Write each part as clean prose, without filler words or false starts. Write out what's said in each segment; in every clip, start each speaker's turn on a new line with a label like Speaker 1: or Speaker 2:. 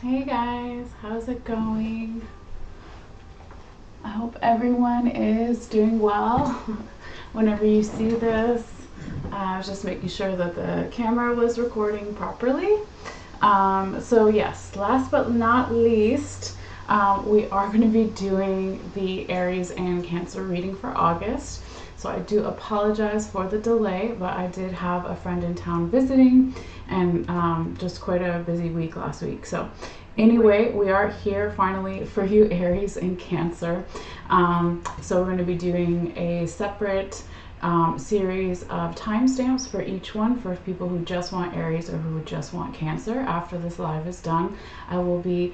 Speaker 1: Hey guys, how's it going? I hope everyone is doing well. Whenever you see this, I was just making sure that the camera was recording properly. So yes, last but not least, we are going to be doing the Aries and Cancer reading for August. So I do apologize for the delay, but I did have a friend in town visiting and just quite a busy week last week. So anyway, we are here finally for you Aries and Cancer. So we're going to be doing a separate series of timestamps for each one for people who just want Aries or who just want Cancer. After this live is done, I will be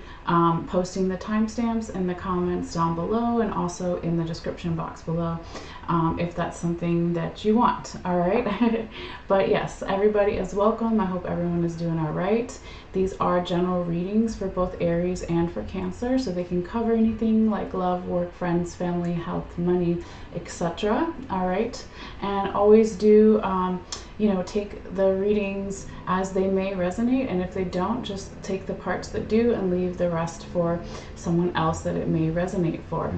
Speaker 1: posting the timestamps in the comments down below and also in the description box below if that's something that you want. All right. But yes, everybody is welcome. I hope everyone is doing all right. These are general readings for both Aries and for Cancer, so they can cover anything like love, work, friends, family, health, money, etc. All right, and always do take the readings as they may resonate, and if they don't, just take the parts that do and leave the rest for someone else that it may resonate for.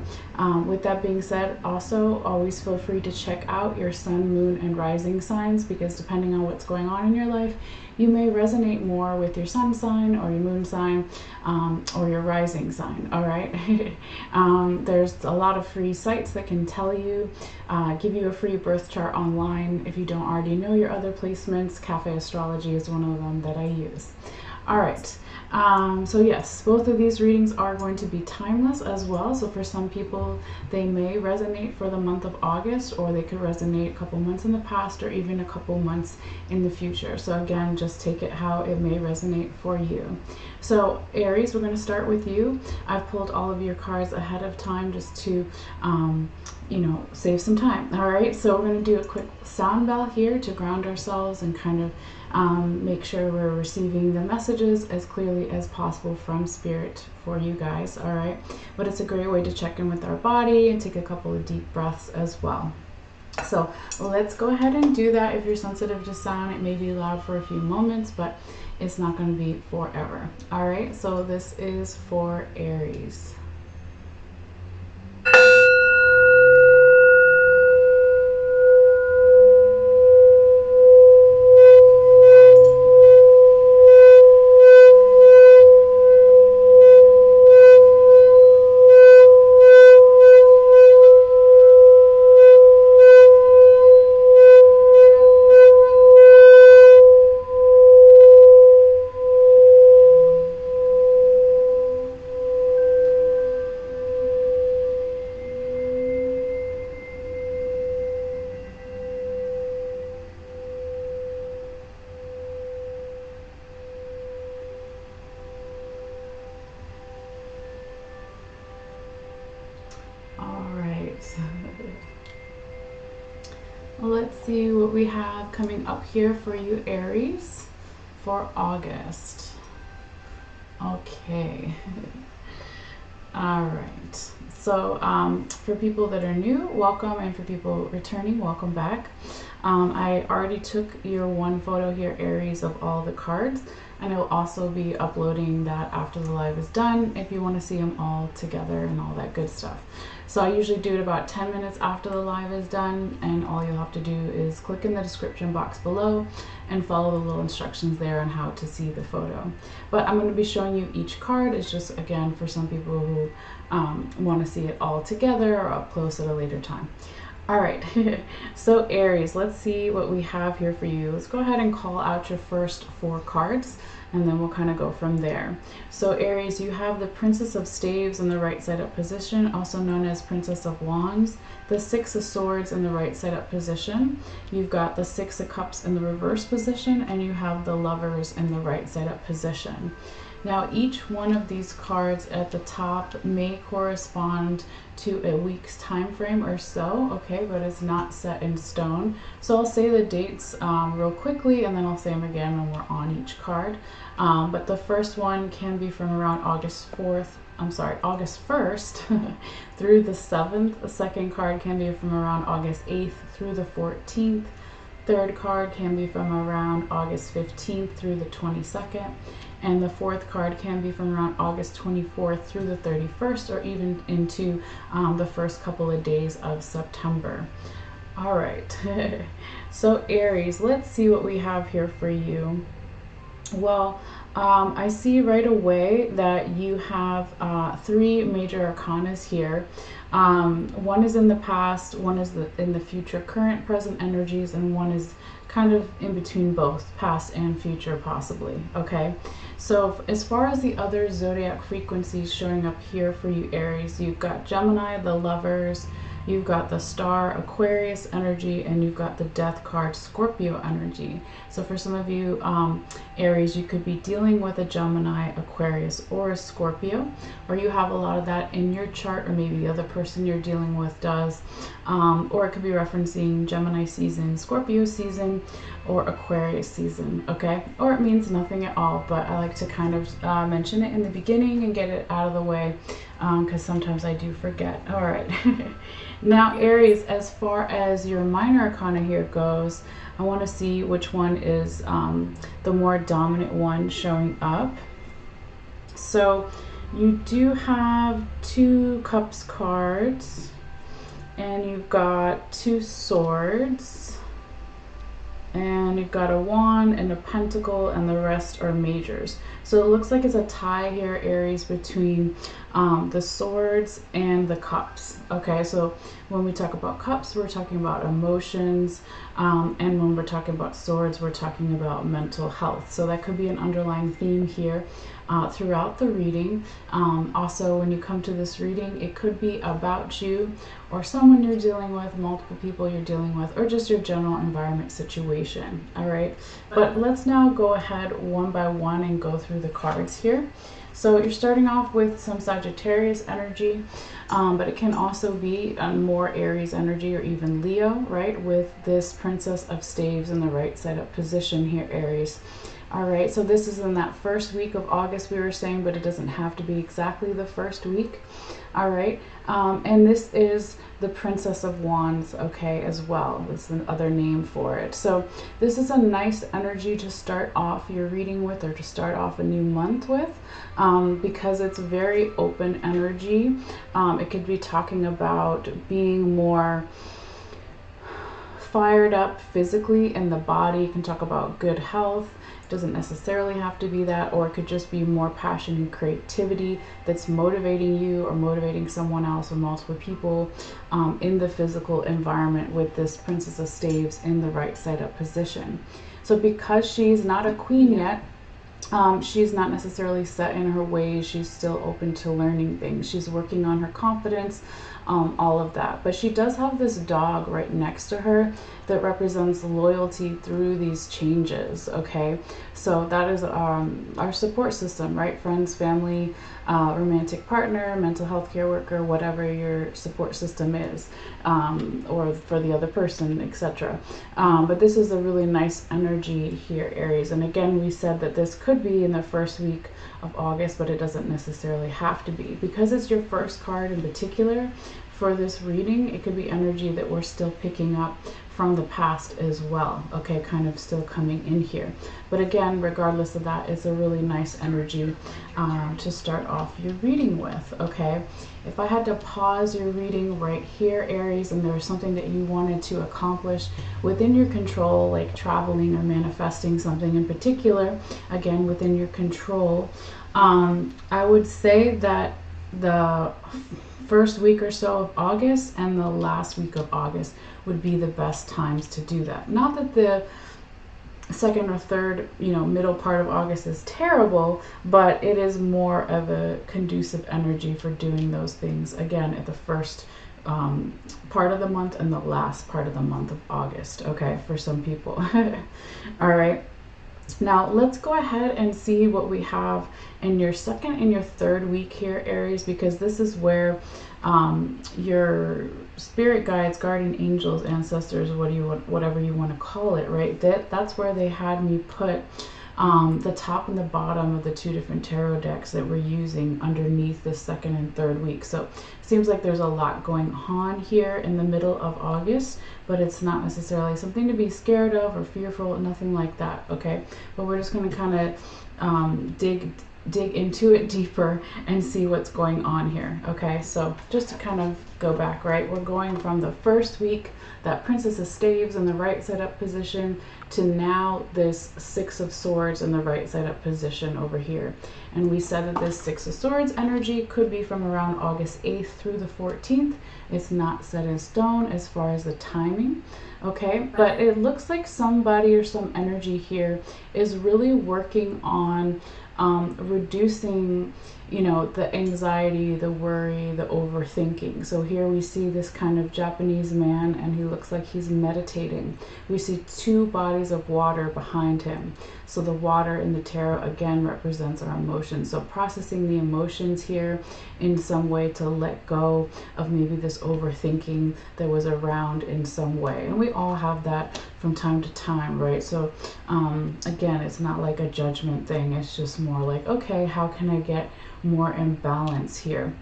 Speaker 1: With that being said, also always feel free to check out your sun, moon, and rising signs, because depending on what's going on in your life, you may resonate more with your sun sign or your moon sign or your rising sign. All right. There's a lot of free sites that can tell you, give you a free birth chart online. If you don't already know your other placements, Cafe Astrology is one of them that I use. All right. So yes, both of these readings are going to be timeless as well. So for some people, they may resonate for the month of August, or they could resonate a couple months in the past or even a couple months in the future. So again, just take it how it may resonate for you. So Aries, we're going to start with you. I've pulled all of your cards ahead of time just to save some time. All right, so we're going to do a quick sound bell here to ground ourselves and kind of make sure we're receiving the messages as clearly as possible from Spirit for you guys. All right, but it's a great way to check in with our body and take a couple of deep breaths as well. So let's go ahead and do that. If you're sensitive to sound, it may be loud for a few moments, but it's not going to be forever. All right, so this is for Aries. Let's see what we have coming up here for you, Aries, for August. Okay. All right. So for people that are new, welcome, and for people returning, welcome back. I already took your one photo here, Aries, of all the cards, and I will also be uploading that after the live is done if you want to see them all together and all that good stuff. So I usually do it about 10 minutes after the live is done, and all you'll have to do is click in the description box below and follow the little instructions there on how to see the photo. But I'm going to be showing you each card. It's just, again, for some people who want to see it all together or up close at a later time. All right, so Aries, let's see what we have here for you. Let's go ahead and call out your first 4 cards, and then we'll kind of go from there. So Aries, you have the Princess of Staves in the right side up position, also known as Princess of Wands, the 6 of Swords in the right side up position. You've got the 6 of Cups in the reverse position, and you have the Lovers in the right side up position. Now, each one of these cards at the top may correspond to a week's time frame or so, okay, but it's not set in stone. So I'll say the dates real quickly, and then I'll say them again when we're on each card. But the first one can be from around August 1st through the 7th. The second card can be from around August 8th through the 14th. Third card can be from around August 15th through the 22nd. And the fourth card can be from around August 24th through the 31st, or even into the first couple of days of September. All right, so Aries, let's see what we have here for you. Well, I see right away that you have three major arcanas here. One is in the past, one is in the future, current, present energies, and one is kind of in between both, past and future possibly, okay? So as far as the other zodiac frequencies showing up here for you, Aries, you've got Gemini, the Lovers, you've got the Star, Aquarius energy, and you've got the Death card, Scorpio energy. So for some of you, Aries, you could be dealing with a Gemini, Aquarius, or a Scorpio, or you have a lot of that in your chart, or maybe the other person you're dealing with does, or it could be referencing Gemini season, Scorpio season, or Aquarius season, okay? Or it means nothing at all, but I like to kind of mention it in the beginning and get it out of the way, because sometimes I do forget. All right. Now, Aries, as far as your minor arcana here goes, I want to see which one is the more dominant one showing up. So you do have 2 Cups cards, and you've got 2 Swords, and you've got a Wand and a Pentacle, and the rest are majors. So it looks like it's a tie here, Aries, between the Swords and the Cups. Okay, so when we talk about Cups, we're talking about emotions, and when we're talking about Swords, we're talking about mental health. So that could be an underlying theme here throughout the reading. Also, when you come to this reading, it could be about you or someone you're dealing with, multiple people you're dealing with, or just your general environment situation. All right, but let's now go ahead one by one and go through the cards here. So you're starting off with some Sagittarius energy, but it can also be more Aries energy, or even Leo, right? With this Princess of Staves in the right side up position here, Aries. All right, so this is in that first week of August we were saying, but it doesn't have to be exactly the first week. All right, and this is the Princess of Wands, okay, as well. It's another name for it. So this is a nice energy to start off your reading with, or to start off a new month with, because it's very open energy. It could be talking about being more fired up physically in the body. You can talk about good health. It doesn't necessarily have to be that, or it could just be more passion and creativity that's motivating you or motivating someone else or multiple people in the physical environment with this Princess of Staves in the right side up position. So because she's not a queen yet, she's not necessarily set in her ways. She's still open to learning things. She's working on her confidence, all of that. But she does have this dog right next to her that represents loyalty through these changes, okay? So that is our support system, right? Friends, family, romantic partner, mental health care worker, whatever your support system is, or for the other person, etc. But this is a really nice energy here, Aries. And again, we said that this could be in the first week of August, but it doesn't necessarily have to be. Because it's your first card in particular for this reading, it could be energy that we're still picking up from the past as well, okay, kind of still coming in here. But again, regardless of that, it's a really nice energy to start off your reading with, okay? If I had to pause your reading right here, Aries, and there was something that you wanted to accomplish within your control, like traveling or manifesting something in particular, again, within your control, I would say that the first week or so of August and the last week of August would be the best times to do that. Not that the second or third, middle part of August is terrible, but it is more of a conducive energy for doing those things, again, at the first part of the month and the last part of the month of August, okay, for some people. All right. Now let's go ahead and see what we have in your second and your third week here, Aries, because this is where your spirit guides, guardian angels, ancestors, whatever you want to call it, right? That's where they had me put the top and the bottom of the two different tarot decks that we're using underneath the second and third week. So it seems like there's a lot going on here in the middle of August, but it's not necessarily something to be scared of or fearful, nothing like that, okay? But we're just going to kind of dig into it deeper and see what's going on here, okay? So just to kind of go back, right, we're going from the first week, that Princess of Staves in the right side up position, to now this Six of Swords in the right side up position over here. And we said that this Six of Swords energy could be from around August 8th through the 14th. It's not set in stone as far as the timing, okay? But it looks like somebody or some energy here is really working on reducing, you know, the anxiety, the worry, the overthinking. So here we see this kind of Japanese man, and he looks like he's meditating. We see two bodies of water behind him. So the water in the tarot again represents our emotions. So processing the emotions here in some way to let go of maybe this overthinking that was around in some way. And we all have that from time to time, right? So again, it's not like a judgment thing. It's just more like, okay, how can I get more in balance here?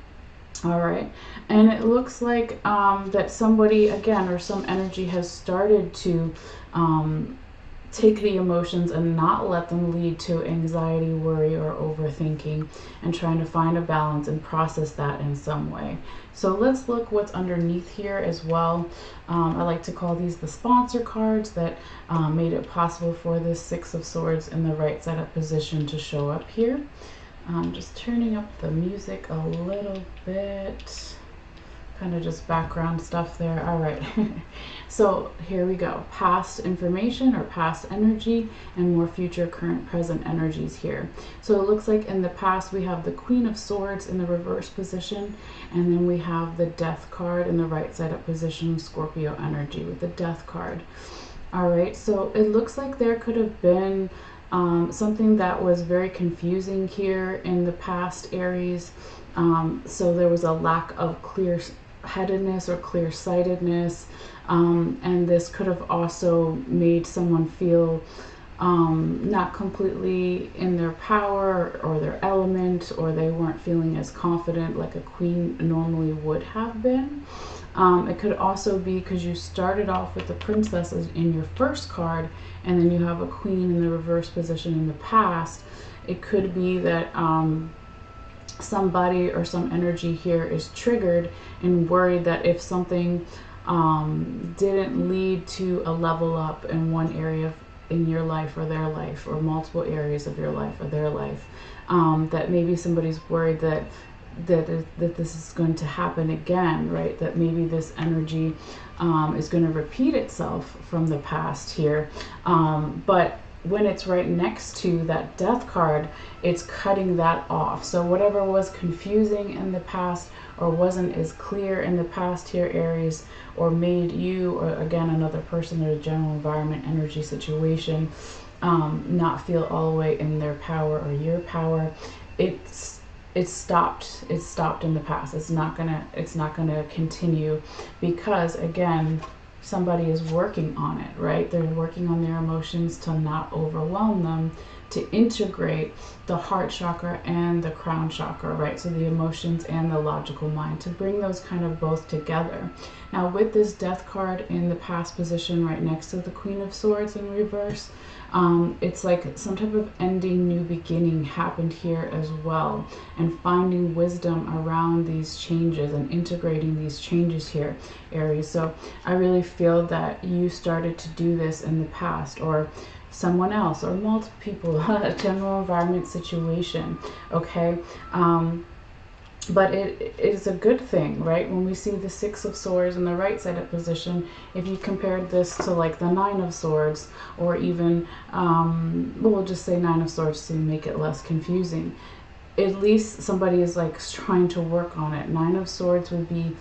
Speaker 1: All right. And it looks like that somebody, again, or some energy has started to take the emotions and not let them lead to anxiety, worry, or overthinking, and trying to find a balance and process that in some way. So let's look what's underneath here as well. I like to call these the sponsor cards that made it possible for this Six of Swords in the right side up position to show up here. Just turning up the music a little bit, kind of just background stuff there. All right. So here we go. Past information or past energy, and more future, current, present energies here. So it looks like in the past we have the Queen of Swords in the reverse position, and then we have the Death card in the right side up position, Scorpio energy with the Death card. All right. So it looks like there could have been something that was very confusing here in the past, Aries. So there was a lack of clear-headedness or clear-sightedness, and this could have also made someone feel not completely in their power or their element, or they weren't feeling as confident like a queen normally would have been. It could also be because you started off with the princess in your first card, and then you have a queen in the reverse position in the past. It could be that somebody or some energy here is triggered and worried that if something didn't lead to a level up in one area in your life or their life, or multiple areas of your life or their life, that maybe somebody's worried that this is going to happen again, right? That maybe this energy is going to repeat itself from the past here. But when it's right next to that Death card, it's cutting that off. So whatever was confusing in the past or wasn't as clear in the past here, Aries, or made you, or again, another person or a general environment, energy situation, not feel all the way in their power or your power, it's stopped in the past. It's not gonna continue, because again, somebody is working on it, right? They're working on their emotions to not overwhelm them, to integrate the heart chakra and the crown chakra, right? So the emotions and the logical mind, to bring those kind of both together. Now with this Death card in the past position right next to the Queen of Swords in reverse, it's like some type of ending, new beginning happened here as well, and finding wisdom around these changes and integrating these changes here, Aries. So I really feel that you started to do this in the past, or someone else, or multiple people, a general environment situation, okay? But it is a good thing, right? When we see the Six of Swords in the right side up position, if you compared this to like the Nine of Swords, or even, we'll just say Nine of Swords to make it less confusing, at least somebody is like trying to work on it. Nine of Swords would be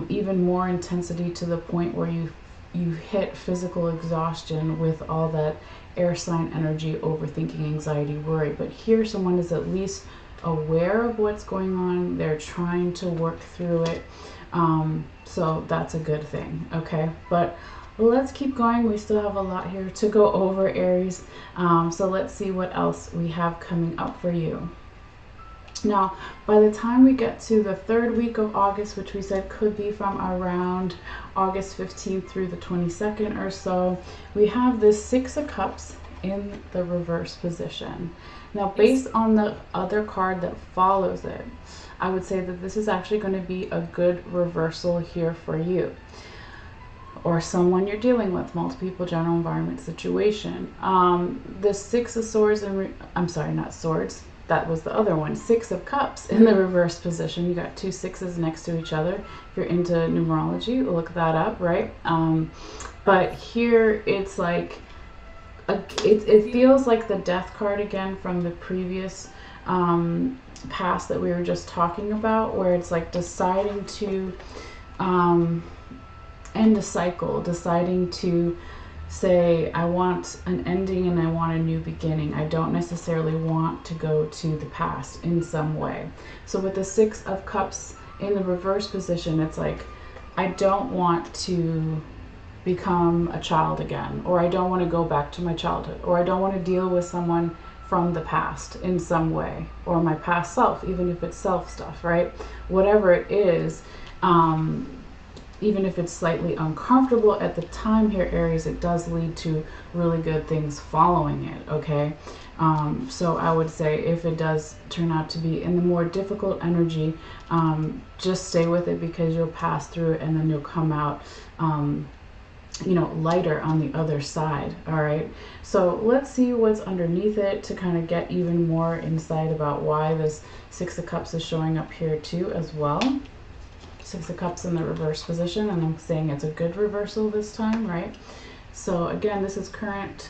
Speaker 1: even more intensity, to the point where you hit physical exhaustion with all that air sign energy, overthinking, anxiety, worry. But here someone is at least aware of what's going on. They're trying to work through it. So that's a good thing, okay? But let's keep going. We still have a lot here to go over, Aries. So let's see what else we have coming up for you. Now, by the time we get to the third week of August, which we said could be from around August 15th through the 22nd or so, we have this Six of Cups in the reverse position. Now, based on the other card that follows it, I would say that this is actually going to be a good reversal here for you, or someone you're dealing with, multiple people, general environment situation. The Six of Swords, and I'm sorry, not swords. That was the other one. Six of Cups in the reverse position. You got two sixes next to each other. If you're into numerology, look that up, right? But here it's like, it feels like the Death card again from the previous past that we were just talking about, where it's like deciding to end a cycle, deciding to say, I want an ending and I want a new beginning. I don't necessarily want to go to the past in some way. So with the Six of Cups in the reverse position, it's like, I don't want to become a child again, or I don't want to go back to my childhood, or I don't want to deal with someone from the past in some way, or my past self, even if it's self stuff, right? Whatever it is, even if it's slightly uncomfortable at the time here, Aries, it does lead to really good things following it, okay? So I would say if it does turn out to be in the more difficult energy, just stay with it, because you'll pass through it and then you'll come out, you know, lighter on the other side, all right? So let's see what's underneath it to kind of get even more insight about why this Six of Cups is showing up here too as well. Six of Cups in the reverse position, and I'm saying it's a good reversal this time, right? So again, this is current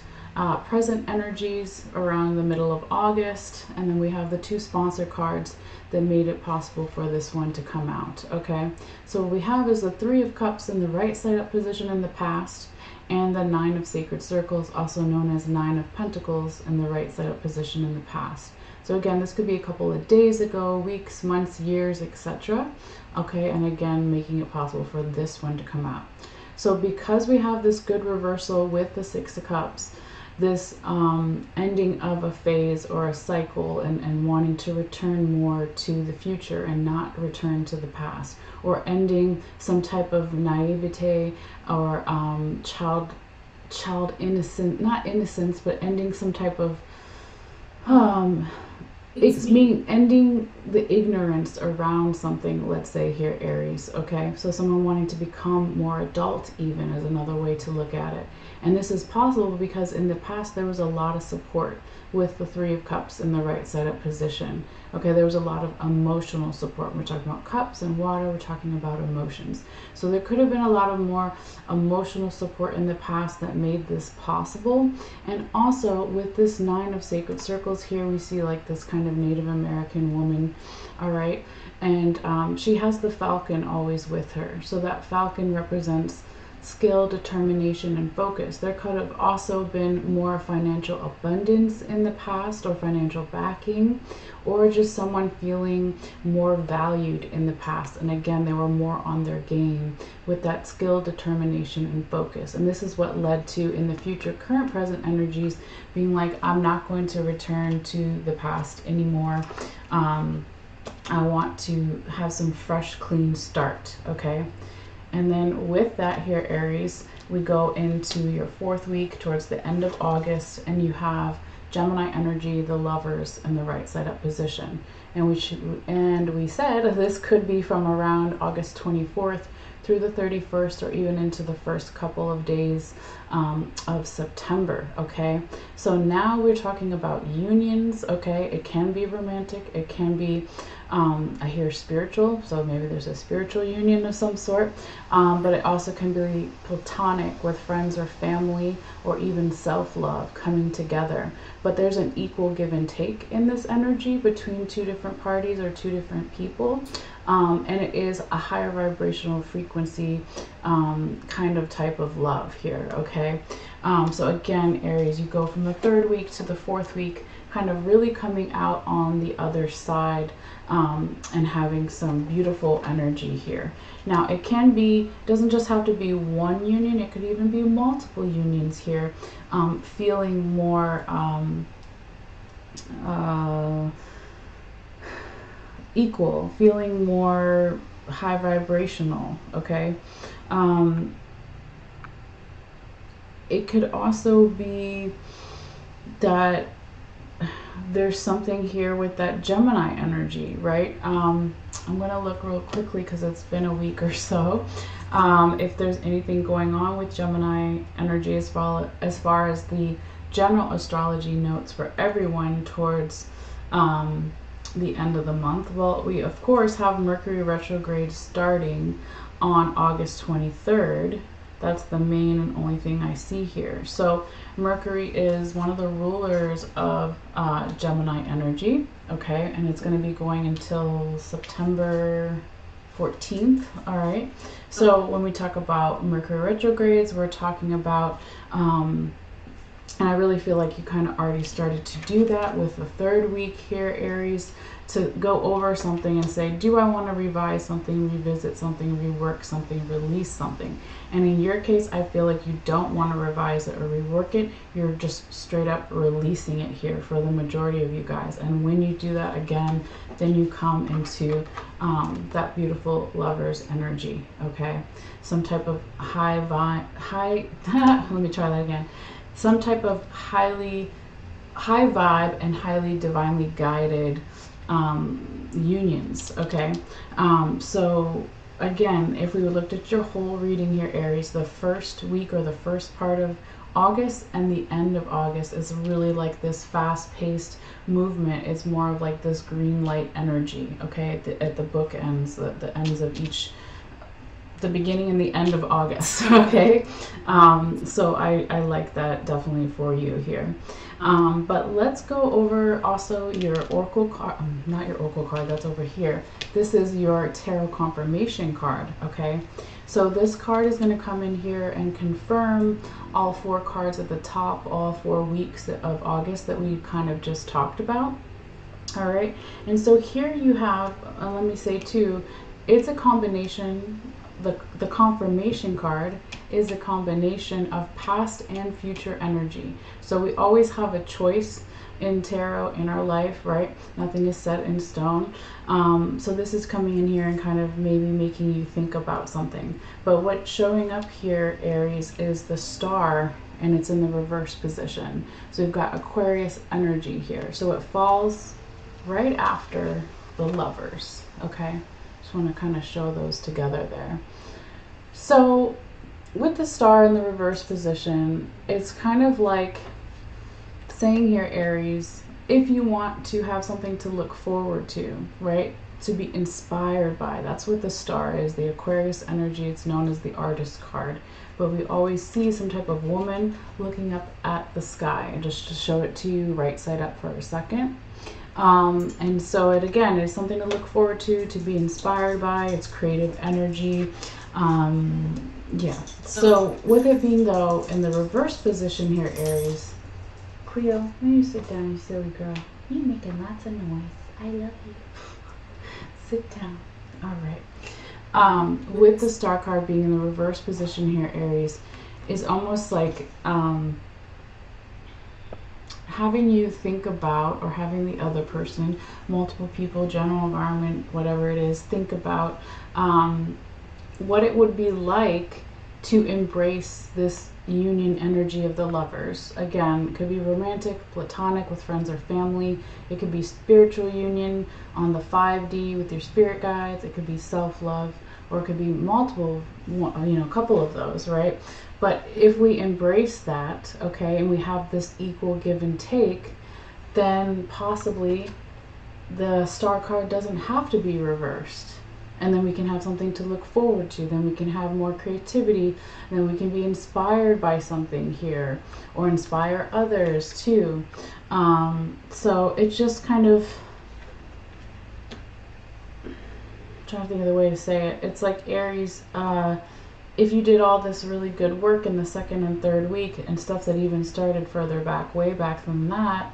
Speaker 1: present energies around the middle of August, and then we have the two sponsor cards that made it possible for this one to come out, okay? So what we have is the Three of Cups in the right side up position in the past, and the Nine of Sacred Circles, also known as Nine of Pentacles, in the right side up position in the past. So again, this could be a couple of days ago, weeks, months, years, etc. Okay, and again, making it possible for this one to come out. So because we have this good reversal with the Six of Cups, this ending of a phase or a cycle, and wanting to return more to the future and not return to the past, or ending some type of naivete or child innocent, not innocence, but ending some type of it's mean ending the ignorance around something, let's say here, Aries, okay? So someone wanting to become more adult even is another way to look at it. And this is possible because in the past there was a lot of support with the Three of Cups in the right side up position. Okay, there was a lot of emotional support. We're talking about cups and water, we're talking about emotions. So there could have been a lot of more emotional support in the past that made this possible. And also with this Nine of Sacred Circles here, we see like this kind of Native American woman, all right? And she has the falcon always with her. So that falcon represents skill, determination, and focus. There could have also been more financial abundance in the past, or financial backing, or just someone feeling more valued in the past. And again, they were more on their game with that skill, determination, and focus. And this is what led to, in the future, current present energies being like, I'm not going to return to the past anymore. I want to have some fresh, clean start, okay? And then with that here, Aries, we go into your fourth week towards the end of August, and you have Gemini energy, the Lovers, in the right side up position. And we said this could be from around August 24th through the 31st, or even into the first couple of days of September, okay? So now we're talking about unions, okay? It can be romantic, it can be, I hear spiritual, so maybe there's a spiritual union of some sort, but it also can be platonic with friends or family, or even self-love coming together. But there's an equal give and take in this energy between two different parties or two different people. And it is a higher vibrational frequency kind of type of love here, okay? So again, Aries, you go from the third week to the fourth week, kind of really coming out on the other side, and having some beautiful energy here. Now it can be, doesn't just have to be one union, it could even be multiple unions here, feeling more equal, feeling more high vibrational, okay? It could also be that there's something here with that Gemini energy, right? I'm gonna look real quickly because it's been a week or so. If there's anything going on with Gemini energy as far as the general astrology notes for everyone towards the end of the month. Well, we of course have Mercury retrograde starting on August 23rd. That's the main and only thing I see here. So Mercury is one of the rulers of Gemini energy, okay? And it's going to be going until September 14th, all right? So when we talk about Mercury retrogrades, we're talking about, and I really feel like you kind of already started to do that with the third week here, Aries, to go over something and say, do I want to revise something, revisit something, rework something, release something? And in your case, I feel like you don't want to revise it or rework it. You're just straight up releasing it here for the majority of you guys. And when you do that again, then you come into that beautiful lover's energy, okay? Some type of let me try that again. Some type of high vibe and highly divinely guided unions, okay? So again, if we looked at your whole reading here, Aries, the first week or the first part of August and the end of August is really like this fast-paced movement. It's more of like this green light energy, okay, at the bookends, the ends of each, the beginning and the end of August, okay? So I like that definitely for you here. But let's go over also your oracle card, not your oracle card, that's over here. This is your tarot confirmation card, okay? So this card is going to come in here and confirm all four cards at the top, all 4 weeks of August that we kind of just talked about, all right? And so here you have, let me say too, it's a combination. The confirmation card is a combination of past and future energy. So we always have a choice in tarot in our life, right? Nothing is set in stone. So this is coming in here and kind of maybe making you think about something. But what's showing up here, Aries, is the star, and it's in the reverse position. So we've got Aquarius energy here. So it falls right after the Lovers, okay? Just want to kind of show those together there. So with the star in the reverse position, it's kind of like saying here, Aries, if you want to have something to look forward to, right, to be inspired by, that's what the star is, the Aquarius energy. It's known as the artist card, but we always see some type of woman looking up at the sky. Just to show it to you right side up for a second. And so it again is something to look forward to be inspired by. It's creative energy. Yeah. So with it being though in the reverse position here, Aries, Cleo, when you sit down, you silly girl, you're making lots of noise. I love you. Sit down. All right. With the star card being in the reverse position here, Aries, is almost like having you think about, or having the other person, multiple people, general environment, whatever it is, think about what it would be like to embrace this union energy of the Lovers. Again, it could be romantic, platonic, with friends or family. It could be spiritual union on the 5D with your spirit guides. It could be self-love, or it could be multiple, a couple of those, right? But if we embrace that, okay, and we have this equal give and take, then possibly the star card doesn't have to be reversed. And then we can have something to look forward to. Then we can have more creativity. And then we can be inspired by something here, or inspire others too. So it's just kind of, I'm trying to think of the way to say it. It's like Aries, if you did all this really good work in the second and third week, and stuff that even started further back, way back than that,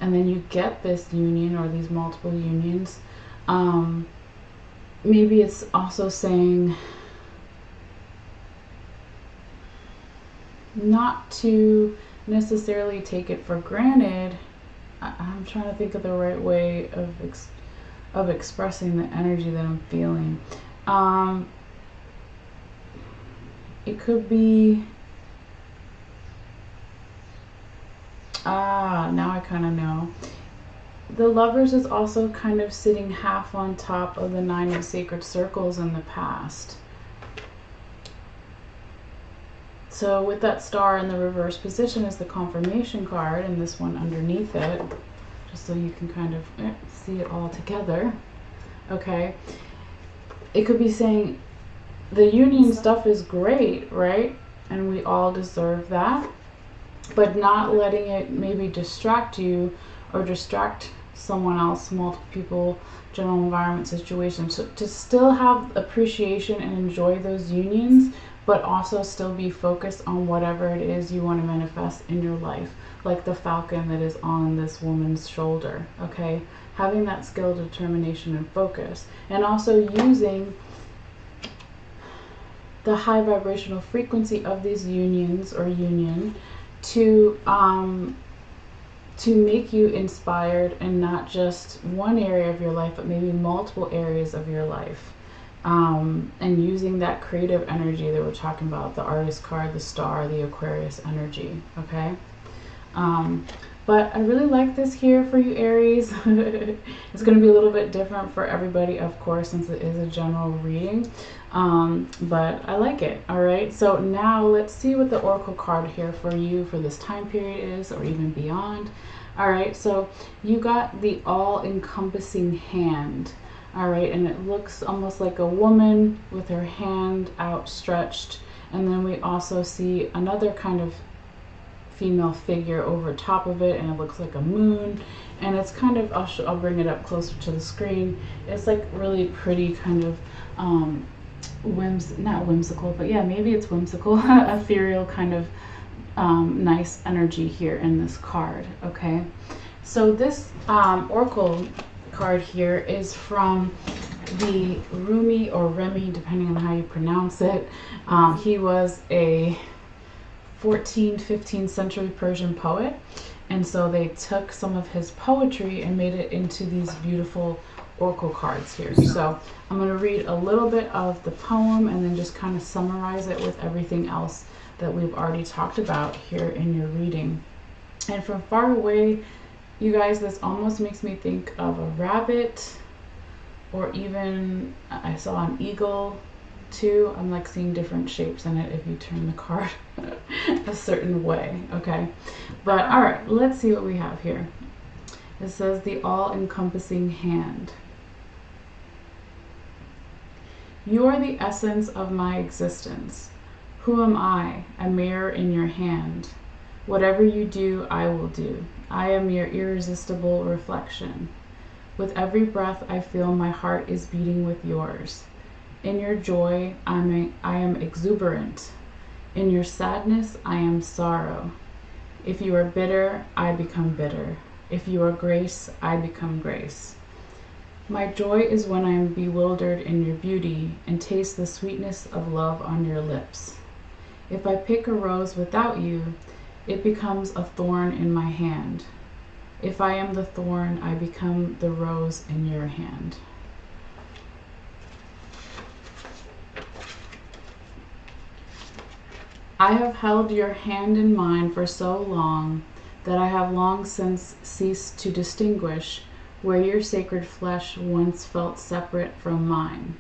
Speaker 1: and then you get this union or these multiple unions. Maybe it's also saying not to necessarily take it for granted. I'm trying to think of the right way of expressing the energy that I'm feeling. It could be, now I kind of know. The Lovers is also kind of sitting half on top of the Nine of Sacred Circles in the past. So with that star in the reverse position is the confirmation card, and this one underneath it, just so you can kind of see it all together. Okay. It could be saying the union stuff is great, right? And we all deserve that. But not letting it maybe distract you or distract someone else, multiple people, general environment situations. So to still have appreciation and enjoy those unions, but also still be focused on whatever it is you want to manifest in your life, like the falcon that is on this woman's shoulder, okay? Having that skill, determination, and focus. And also using the high vibrational frequency of these unions or union to make you inspired in not just one area of your life, but maybe multiple areas of your life. And using that creative energy that we're talking about, the Artist card, the star, the Aquarius energy, okay? But I really like this here for you, Aries. It's going to be a little bit different for everybody, of course, since it is a general reading. But I like it, all right? So now let's see what the Oracle card here for you for this time period is, or even beyond. All right, so you got the all-encompassing hand. All right, and it looks almost like a woman with her hand outstretched. And then we also see another kind of female figure over top of it, and it looks like a moon. And it's kind of, I'll bring it up closer to the screen. It's like really pretty kind of, not whimsical, but yeah, maybe it's whimsical, ethereal kind of nice energy here in this card, okay? So this Oracle card here is from the Rumi or Remy, depending on how you pronounce it. He was a 14th, 15th century Persian poet, and so they took some of his poetry and made it into these beautiful oracle cards here. So I'm going to read a little bit of the poem and then just kind of summarize it with everything else that we've already talked about here in your reading. And from far away, you guys, this almost makes me think of a rabbit, or even I saw an eagle too. I'm like seeing different shapes in it if you turn the card a certain way, okay? But all right, let's see what we have here. It says the all-encompassing hand. You are the essence of my existence. Who am I? A mirror in your hand. Whatever you do, I will do. I am your irresistible reflection. With every breath I feel my heart is beating with yours. In your joy, I am exuberant. In your sadness, I am sorrow. If you are bitter, I become bitter. If you are grace, I become grace. My joy is when I am bewildered in your beauty and taste the sweetness of love on your lips. If I pick a rose without you, it becomes a thorn in my hand. If I am the thorn, I become the rose in your hand. I have held your hand in mine for so long that I have long since ceased to distinguish where your sacred flesh once felt separate from mine.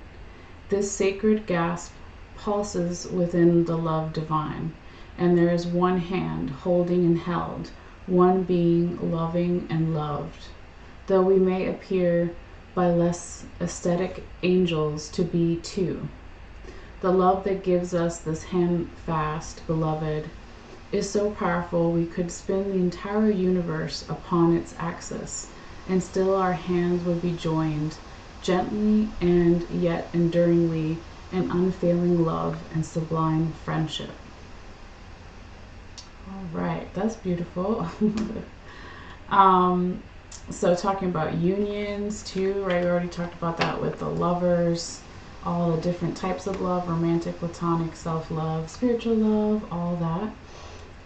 Speaker 1: This sacred gasp pulses within the love divine, and there is one hand holding and held, one being loving and loved. Though we may appear by less aesthetic angels to be two, the love that gives us this hand-fast beloved is so powerful we could spin the entire universe upon its axis, and still our hands would be joined, gently and yet enduringly, in unfailing love and sublime friendship. All right, that's beautiful. So talking about unions too, right? We already talked about that with the lovers, all the different types of love, romantic, platonic, self-love, spiritual love, all that.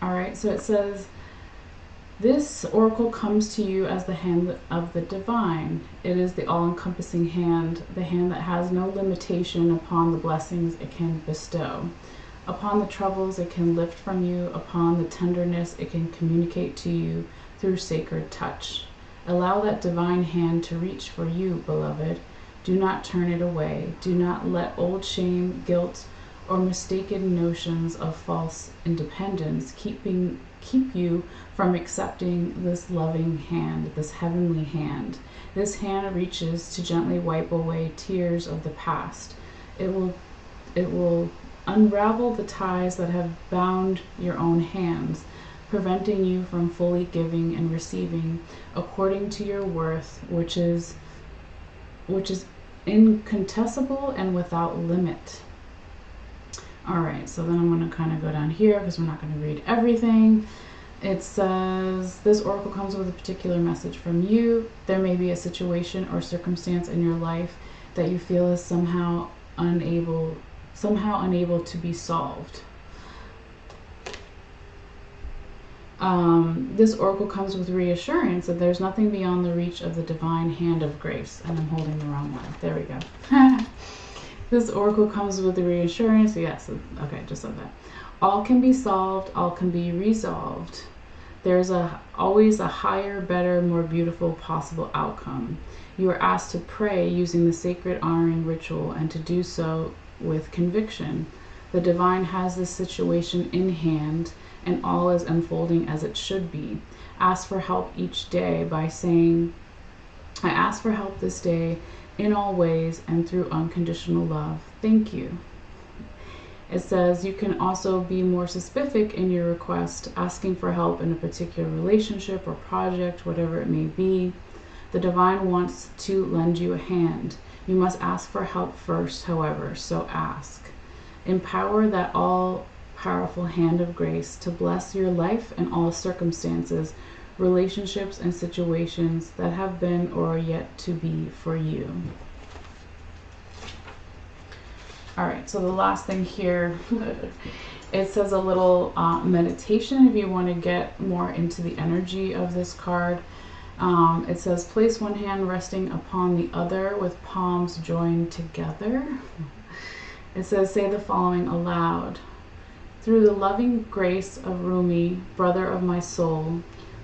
Speaker 1: All right, so it says, this oracle comes to you as the hand of the divine. It is the all-encompassing hand, the hand that has no limitation upon the blessings it can bestow, upon the troubles it can lift from you, upon the tenderness it can communicate to you through sacred touch. Allow that divine hand to reach for you, beloved. Do not turn it away. Do not let old shame, guilt, or mistaken notions of false independence keep you from accepting this loving hand, this heavenly hand. This hand reaches to gently wipe away tears of the past. It will unravel the ties that have bound your own hands, preventing you from fully giving and receiving according to your worth, which is incontestable and without limit. All right, so then I'm going to kind of go down here because we're not going to read everything. It says, this oracle comes with a particular message from you. There may be a situation or circumstance in your life that you feel is somehow unable to be solved. This oracle comes with reassurance that there's nothing beyond the reach of the divine hand of grace. And I'm holding the wrong one. There we go. This oracle comes with the reassurance. Yes, okay, just said that. All can be solved. All can be resolved. There's always a higher, better, more beautiful possible outcome. You are asked to pray using the sacred honoring ritual and to do so with conviction. The divine has this situation in hand, and all is unfolding as it should be. Ask for help each day by saying, I ask for help this day in all ways and through unconditional love. Thank you. It says you can also be more specific in your request, asking for help in a particular relationship or project, whatever it may be. The divine wants to lend you a hand. You must ask for help first, however, so ask. Empower that all-powerful hand of grace to bless your life and all circumstances, relationships, and situations that have been or are yet to be for you. All right, so the last thing here, it says a little meditation if you want to get more into the energy of this card. It says, place one hand resting upon the other with palms joined together. It says, say the following aloud. Through the loving grace of Rumi, brother of my soul,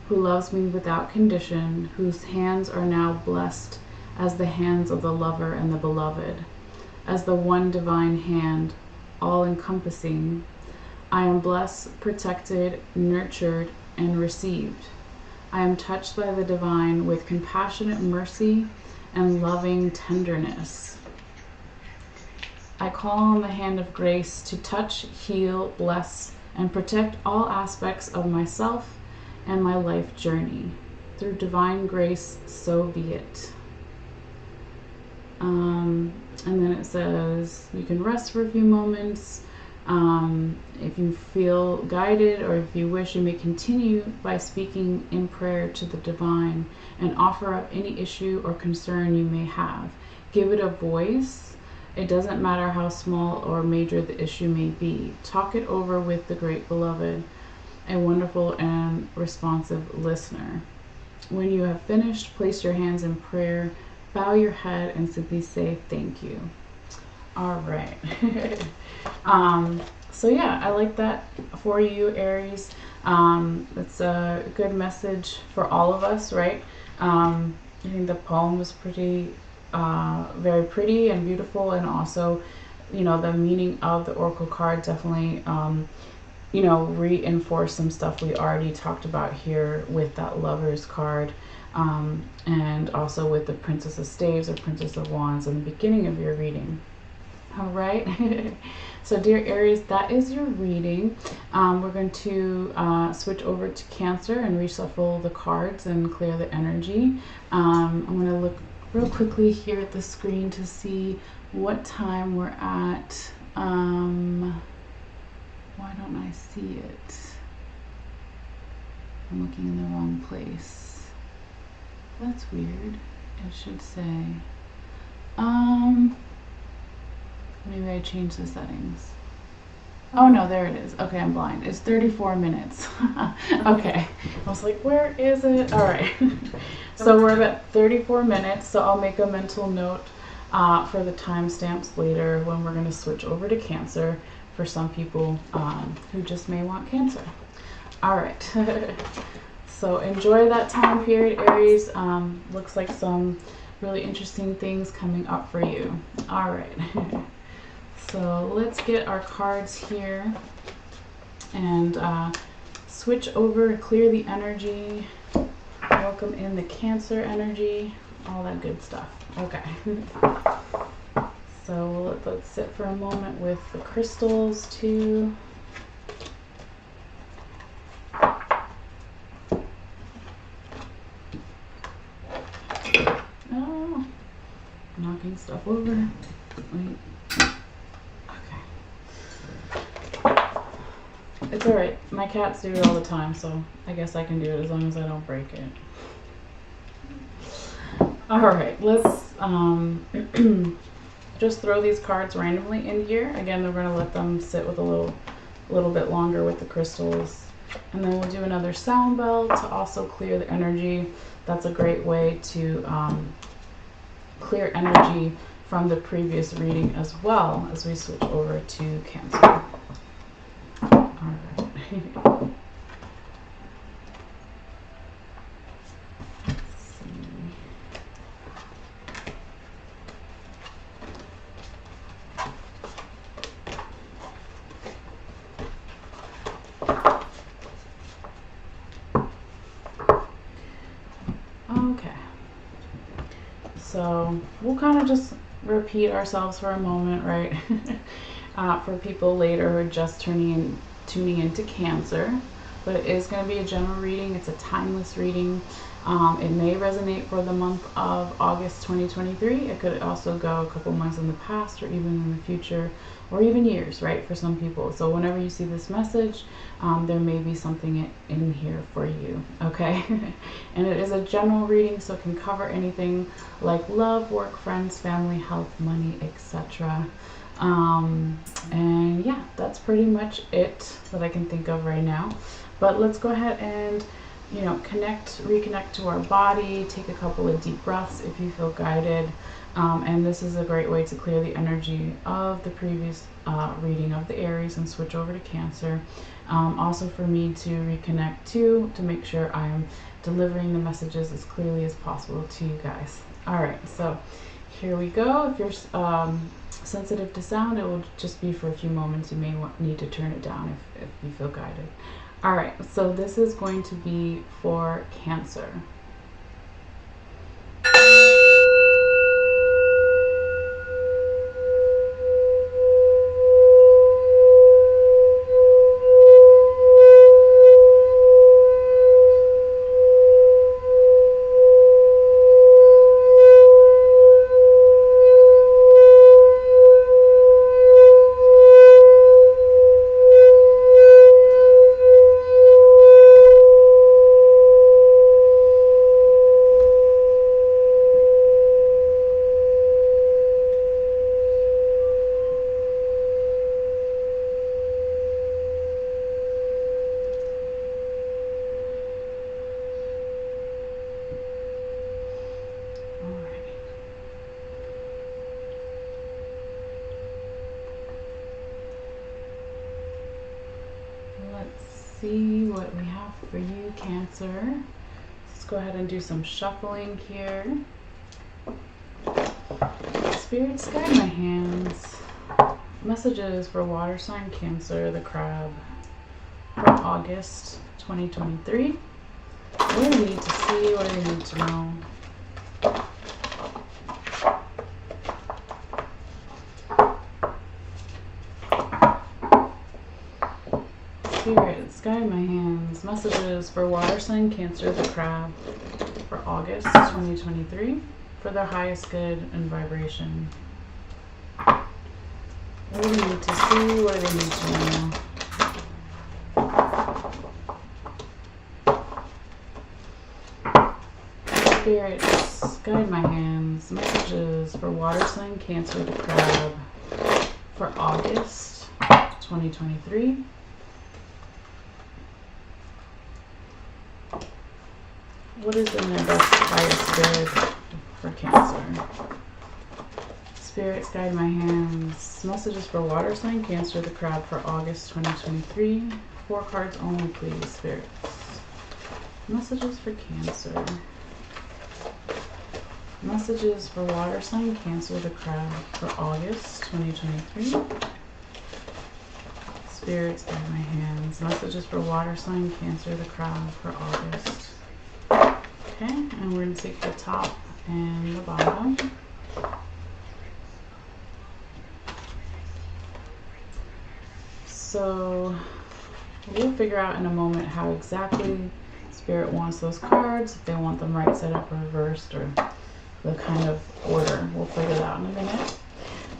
Speaker 1: who loves me without condition, whose hands are now blessed as the hands of the lover and the beloved, as the one divine hand, all-encompassing, I am blessed, protected, nurtured, and received. I am touched by the divine with compassionate mercy and loving tenderness. I call on the hand of grace to touch, heal, bless, and protect all aspects of myself and my life journey. Through divine grace, so be it. And then it says you can rest for a few moments. If you feel guided or if you wish, you may continue by speaking in prayer to the divine and offer up any issue or concern you may have. Give it a voice. It doesn't matter how small or major the issue may be. Talk it over with the great beloved, a wonderful and responsive listener. When you have finished, place your hands in prayer, bow your head, and simply say thank you. All right. So yeah, I like that for you, Aries. It's a good message for all of us, right? I think the poem was pretty, very pretty and beautiful, and also, you know, the meaning of the oracle card definitely, you know, reinforce some stuff we already talked about here with that Lover's card, and also with the Princess of Staves or Princess of Wands in the beginning of your reading. All right. So dear Aries, that is your reading. We're going to switch over to Cancer and reshuffle the cards and clear the energy. I'm going to look real quickly here at the screen to see what time we're at. Why don't I see it? I'm looking in the wrong place. That's weird. It should say, maybe I changed the settings. Oh no, there it is. Okay, I'm blind. It's 34 minutes. Okay. I was like, where is it? All right. So we're at 34 minutes, so I'll make a mental note for the timestamps later when we're going to switch over to Cancer for some people who just may want Cancer. All right. So enjoy that time period, Aries. Looks like some really interesting things coming up for you. All right. So let's get our cards here and switch over and clear the energy. Welcome in the Cancer energy, all that good stuff. Okay. So let's sit for a moment with the crystals too. Oh, knocking stuff over. Wait. It's alright. My cats do it all the time, so I guess I can do it as long as I don't break it. Alright, let's just throw these cards randomly in here. Again, we're going to let them sit with a little bit longer with the crystals. And then we'll do another sound bell to also clear the energy. That's a great way to clear energy from the previous reading as well as we switch over to Cancer. Alright. Okay. So we'll kind of just repeat ourselves for a moment, right? For people later who are just tuning into Cancer, but it is going to be a general reading. It's a timeless reading. It may resonate for the month of August 2023. It could also go a couple months in the past or even in the future, or even years, right, for some people. So whenever you see this message, there may be something in here for you, okay? And it is a general reading, so it can cover anything like love, work, friends, family, health, money, etc. And yeah, that's pretty much it that I can think of right now. But let's go ahead and, you know, reconnect to our body, take a couple of deep breaths if you feel guided. And this is a great way to clear the energy of the previous reading of the Aries and switch over to Cancer. Also for me to reconnect to make sure I am delivering the messages as clearly as possible to you guys. All right, so here we go. If you're sensitive to sound, it will just be for a few moments. You may need to turn it down if you feel guided. All right, so this is going to be for Cancer. See what we have for you, Cancer. Let's go ahead and do some shuffling here. Spirits, guide my hands. Messages for water sign Cancer, the crab, for August 2023. What do they need to see? What do they need to know? Spirits, guide my hands. Messages for water sign Cancer, the crab, for August 2023, for their highest good and vibration. What do they need to see? What do they need to know? Spirits, guide my hands. Messages for water sign Cancer, the crab, for August 2023. What is in their best highest good for Cancer? Spirits, guide my hands. Messages for water sign Cancer, the crab, for August 2023. 4 cards only, please, Spirits. Messages for Cancer. Messages for water sign Cancer, the crab, for August 2023. Spirits, guide my hands. Messages for water sign Cancer, the crab, for August. Okay, and we're going to take the top and the bottom. So we'll figure out in a moment how exactly Spirit wants those cards, if they want them right side up or reversed, or the kind of order. We'll figure that out in a minute.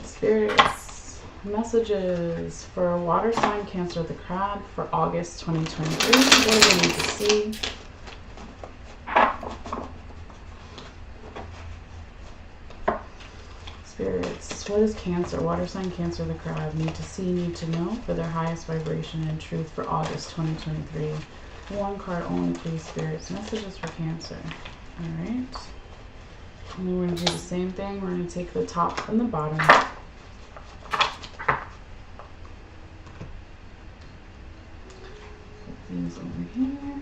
Speaker 1: Spirits, messages for water sign Cancer, the crab, for August 2023. What do we need to see? Spirits, what does Cancer, water sign Cancer, the crab, need to see, need to know for their highest vibration and truth for August 2023? 1 card only, please, Spirits. Messages for Cancer. Alright. And then we're going to do the same thing. We're going to take the top and the bottom. Put these over here.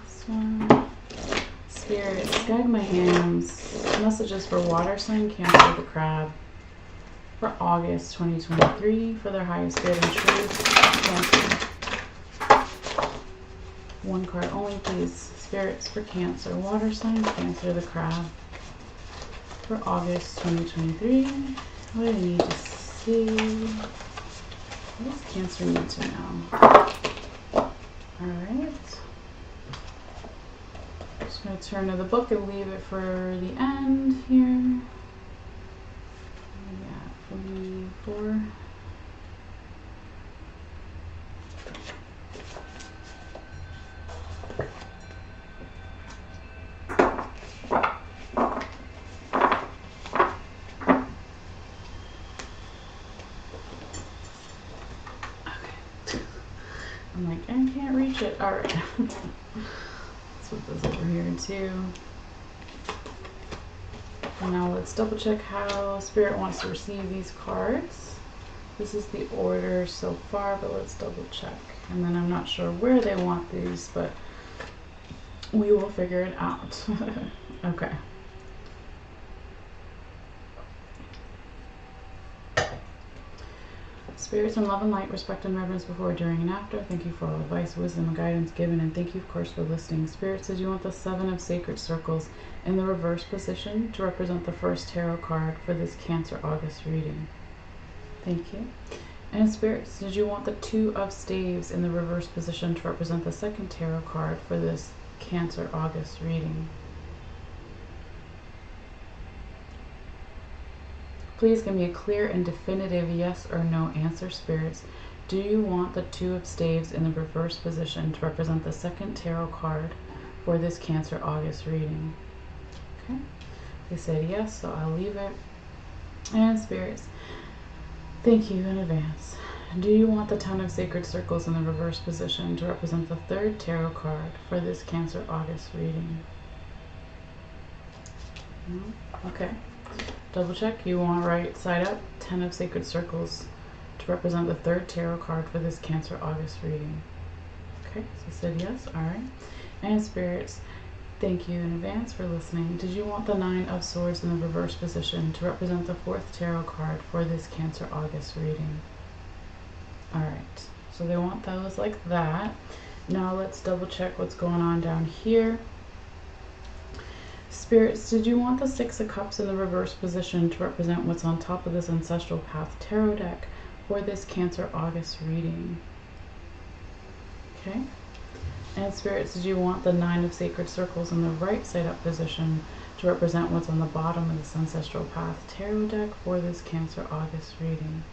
Speaker 1: This one. Spirits, guide my hands. Messages for water sign Cancer, the crab, for August 2023 for their highest good and truth. Cancer. 1 card only, please. Spirits for Cancer, water sign Cancer, the crab, for August 2023. What do I need to see? What does Cancer need to know? Alright. Just going to turn to the book and leave it for the end here. Yeah, 44. I'm like, I can't reach it. Alright. Let's put those over here too. And now let's double check how Spirit wants to receive these cards. This is the order so far, but let's double check. And then I'm not sure where they want these, but we will figure it out. Okay. Spirits in love and light, respect and reverence before, during, and after. Thank you for all advice, wisdom, and guidance given, and thank you, of course, for listening. Spirit says you want the 7 of Sacred Circles in the reverse position to represent the first tarot card for this Cancer August reading. Thank you. And Spirit says you want the 2 of Staves in the reverse position to represent the second tarot card for this Cancer August reading. Please give me a clear and definitive yes or no answer, Spirits. Do you want the 2 of Staves in the reverse position to represent the second tarot card for this Cancer August reading? Okay. They said yes, so I'll leave it. And Spirits, thank you in advance. Do you want the 10 of Sacred Circles in the reverse position to represent the third tarot card for this Cancer August reading? No? Okay. Double check. You want right side up, 10 of Sacred Circles to represent the third tarot card for this Cancer August reading. Okay, so I said yes. Alright. And Spirits, thank you in advance for listening. Did you want the 9 of Swords in the reverse position to represent the 4th tarot card for this Cancer August reading? Alright, so they want those like that. Now let's double check what's going on down here. Spirits, did you want the 6 of Cups in the reverse position to represent what's on top of this Ancestral Path Tarot deck for this Cancer August reading? Okay. And Spirits, did you want the 9 of Sacred Circles in the right side up position to represent what's on the bottom of this Ancestral Path Tarot deck for this Cancer August reading?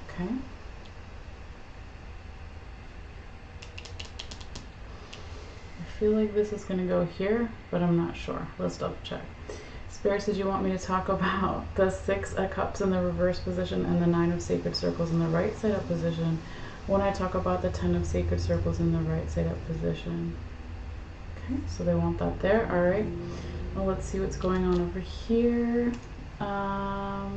Speaker 1: Okay. feel like this is going to go here, but I'm not sure. Let's double check. Spirit says you want me to talk about the 6 of Cups in the reverse position and the 9 of Sacred Circles in the right side up position when I talk about the 10 of Sacred Circles in the right side up position. Okay, so they want that there. All right. Well, let's see what's going on over here. I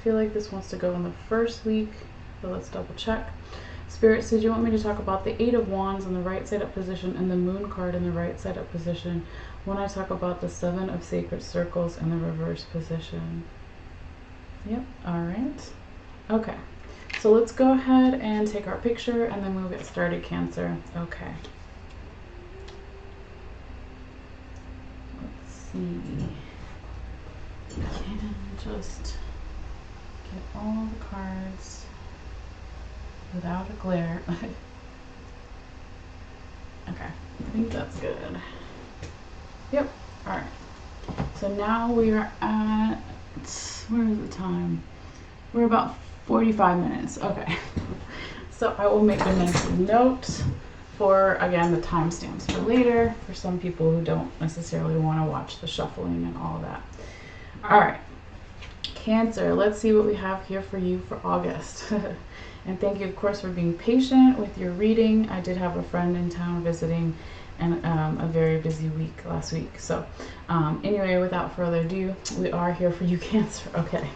Speaker 1: feel like this wants to go in the first week, but let's double check. Spirit says you want me to talk about the 8 of Wands in the right side up position and the Moon card in the right side up position when I talk about the 7 of Sacred Circles in the reverse position. Yep, all right. Okay, so let's go ahead and take our picture and then we'll get started, Cancer. Okay. Let's see. I can just get all the cards without a glare. Okay, I think that's good. Yep, all right. So now we are at, where is the time? We're about 45 minutes. Okay. So I will make a mental note for, again, the timestamps for later, for some people who don't necessarily want to watch the shuffling and all that. All right. Cancer, let's see what we have here for you for August. And thank you, of course, for being patient with your reading. I did have a friend in town visiting and a very busy week last week. So anyway, without further ado, we are here for you, Cancer. Okay.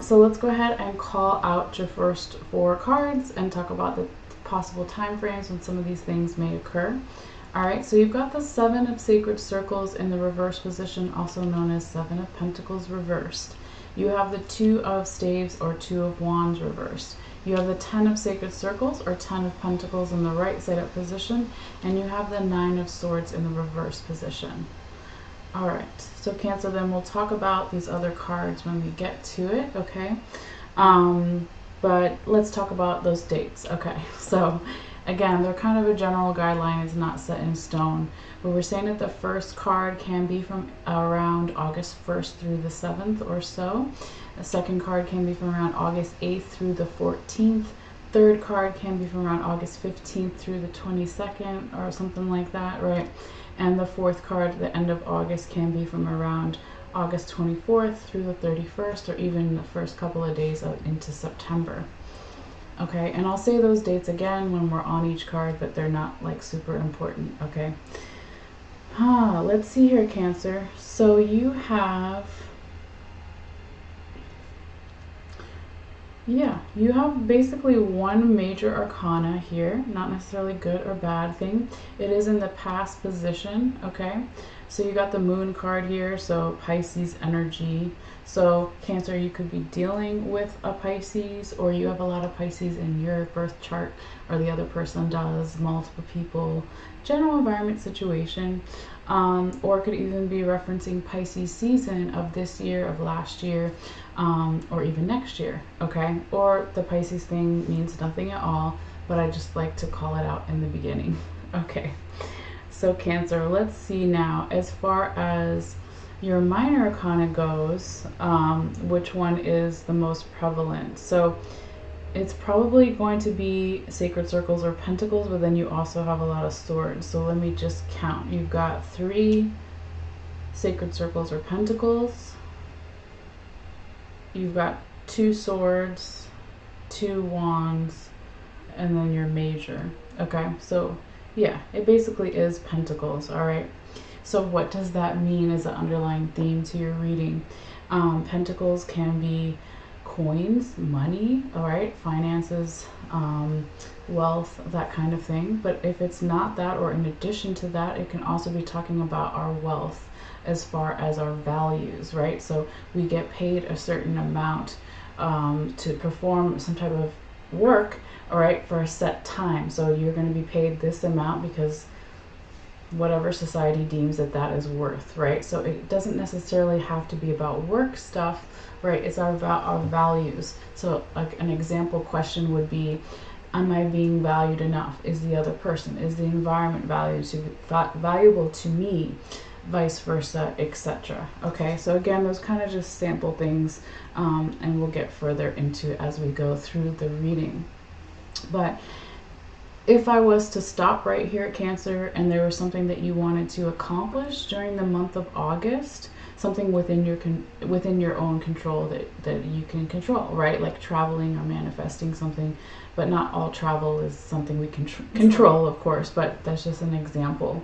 Speaker 1: So let's go ahead and call out your first 4 cards and talk about the possible time frames when some of these things may occur. All right, so you've got the 7 of Sacred Circles in the reverse position, also known as 7 of Pentacles reversed. You have the 2 of Staves or 2 of Wands reversed. You have the 10 of Sacred Circles or 10 of Pentacles in the right side up position, and you have the 9 of Swords in the reverse position. All right, so Cancer, then we'll talk about these other cards when we get to it, okay? But let's talk about those dates. Okay, so again, they're kind of a general guideline. It's not set in stone. But we're saying that the first card can be from around August 1st through the 7th or so. The second card can be from around August 8th through the 14th. Third card can be from around August 15th through the 22nd or something like that, right? And the fourth card, the end of August, can be from around August 24th through the 31st or even the first couple of days into September. Okay, and I'll say those dates again when we're on each card, but they're not like super important, okay? Let's see here, Cancer. So you have, you have basically one major arcana here, not necessarily good or bad thing. It is in the past position, okay? So you got the Moon card here, so Pisces energy. So Cancer, you could be dealing with a Pisces, or you have a lot of Pisces in your birth chart, or the other person does, multiple people, general environment situation. Or it could even be referencing Pisces season of this year, of last year, or even next year, okay? Or the Pisces thing means nothing at all, but I just like to call it out in the beginning. Okay, so Cancer, let's see now, as far as your minor arcana goes, which one is the most prevalent? So it's probably going to be Sacred Circles or Pentacles, but then you also have a lot of Swords. So let me just count. You've got 3 Sacred Circles or Pentacles. You've got 2 Swords, 2 Wands, and then your major. Okay, so yeah, it basically is Pentacles, all right? So what does that mean as an underlying theme to your reading? Pentacles can be coins, money, all right, finances, wealth, that kind of thing. But if it's not that, or in addition to that, it can also be talking about our wealth as far as our values, right? So we get paid a certain amount to perform some type of work, all right, for a set time. So you're going to be paid this amount because whatever society deems that that is worth, right? So it doesn't necessarily have to be about work stuff, right? It's our values. So like an example question would be, am I being valued enough? Is the other person, is the environment valuable to me? Vice versa, etc. Okay, so again, those kind of just sample things, and we'll get further into as we go through the reading. But if I was to stop right here at Cancer and there was something that you wanted to accomplish during the month of August, something within your own control that you can control, right? Like traveling or manifesting something, but not all travel is something we can control, of course, but that's just an example.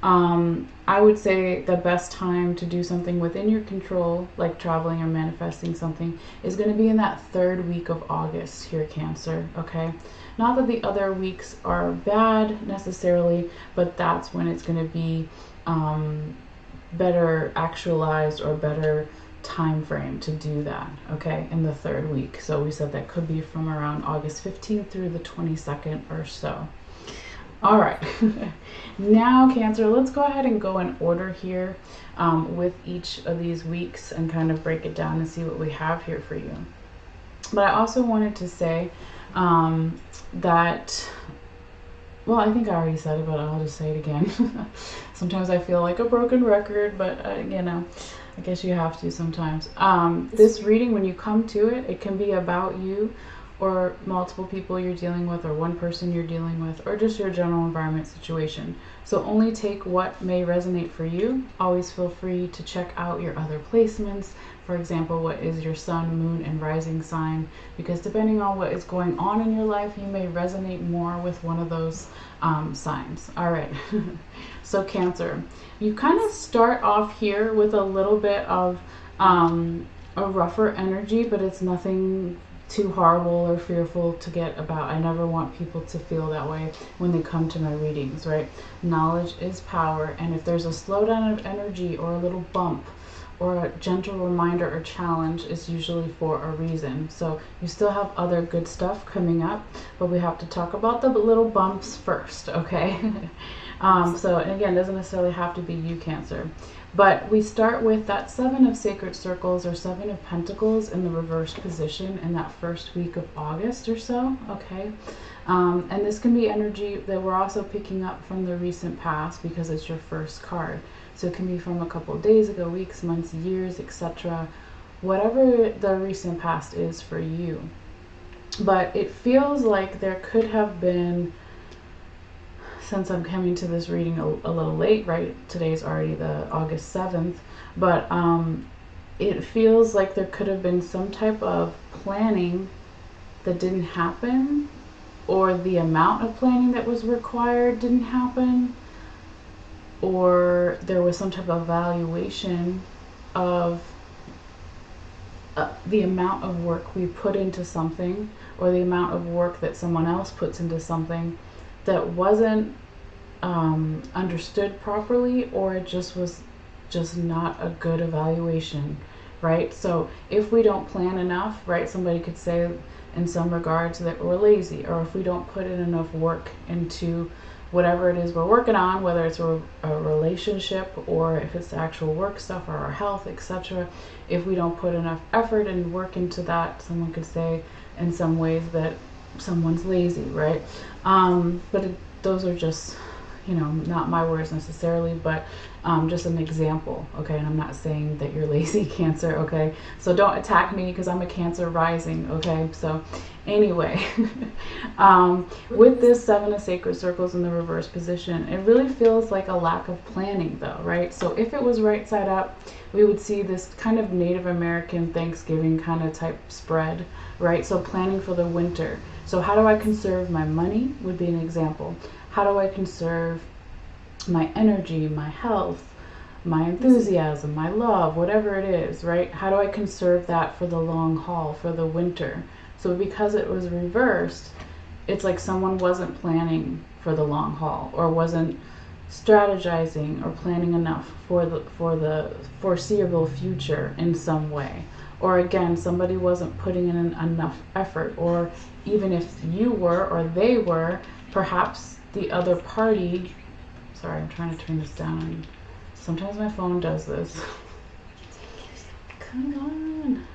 Speaker 1: I would say the best time to do something within your control, like traveling or manifesting something, is going to be in that third week of August here, Cancer, okay? Not that the other weeks are bad necessarily, but that's when it's going to be better actualized or better time frame to do that, okay, in the third week. So we said that could be from around August 15th through the 22nd or so. All right, now Cancer, let's go ahead and go in order here with each of these weeks and kind of break it down and see what we have here for you. But I also wanted to say that, well, I think I already said it, but I'll just say it again. Sometimes I feel like a broken record, but you know, I guess you have to sometimes. This reading, when you come to it, it can be about you or multiple people you're dealing with, or one person you're dealing with, or just your general environment situation. So only take what may resonate for you. Always feel free to check out your other placements. For example, what is your sun, moon, and rising sign? Because depending on what is going on in your life, you may resonate more with one of those signs. All right. So Cancer, you kind of start off here with a little bit of a rougher energy, but it's nothing too horrible or fearful to get about. I never want people to feel that way when they come to my readings, right? Knowledge is power, and if there's a slowdown of energy or a little bump or a gentle reminder or challenge, it's usually for a reason. So you still have other good stuff coming up, but we have to talk about the little bumps first, okay? So, and again, it doesn't necessarily have to be you, Cancer. But we start with that Seven of Sacred Circles or Seven of Pentacles in the reverse position in that first week of August or so, okay? And this can be energy that we're also picking up from the recent past because it's your first card. So it can be from a couple of days ago, weeks, months, years, etc. Whatever the recent past is for you. But it feels like there could have been, since I'm coming to this reading a little late, right? Today's already the August 7th, but it feels like there could have been some type of planning that didn't happen, or the amount of planning that was required didn't happen, or there was some type of evaluation of the amount of work we put into something, or the amount of work that someone else puts into something that wasn't understood properly, or it just was just not a good evaluation, right? So if we don't plan enough, right, somebody could say in some regards that we're lazy, or if we don't put in enough work into whatever it is we're working on, whether it's a relationship or if it's the actual work stuff or our health, etc. If we don't put enough effort and work into that, someone could say in some ways that someone's lazy, right? Those are just, you know, not my words necessarily, but just an example, okay? And I'm not saying that you're lazy, Cancer, okay? So don't attack me because I'm a Cancer rising, okay? So anyway, with this Seven of Sacred Circles in the reverse position, it really feels like a lack of planning though, right? So if it was right side up, we would see this kind of Native American Thanksgiving kind of type spread, right? So planning for the winter. So how do I conserve my money would be an example. How do I conserve my energy, my health, my enthusiasm, my love, whatever it is, right? How do I conserve that for the long haul, for the winter? So because it was reversed, it's like someone wasn't planning for the long haul, or wasn't strategizing or planning enough for the foreseeable future in some way. Or again, somebody wasn't putting in enough effort, or even if you were or they were, perhaps the other party, sorry, I'm trying to turn this down. Sometimes my phone does this. Come on.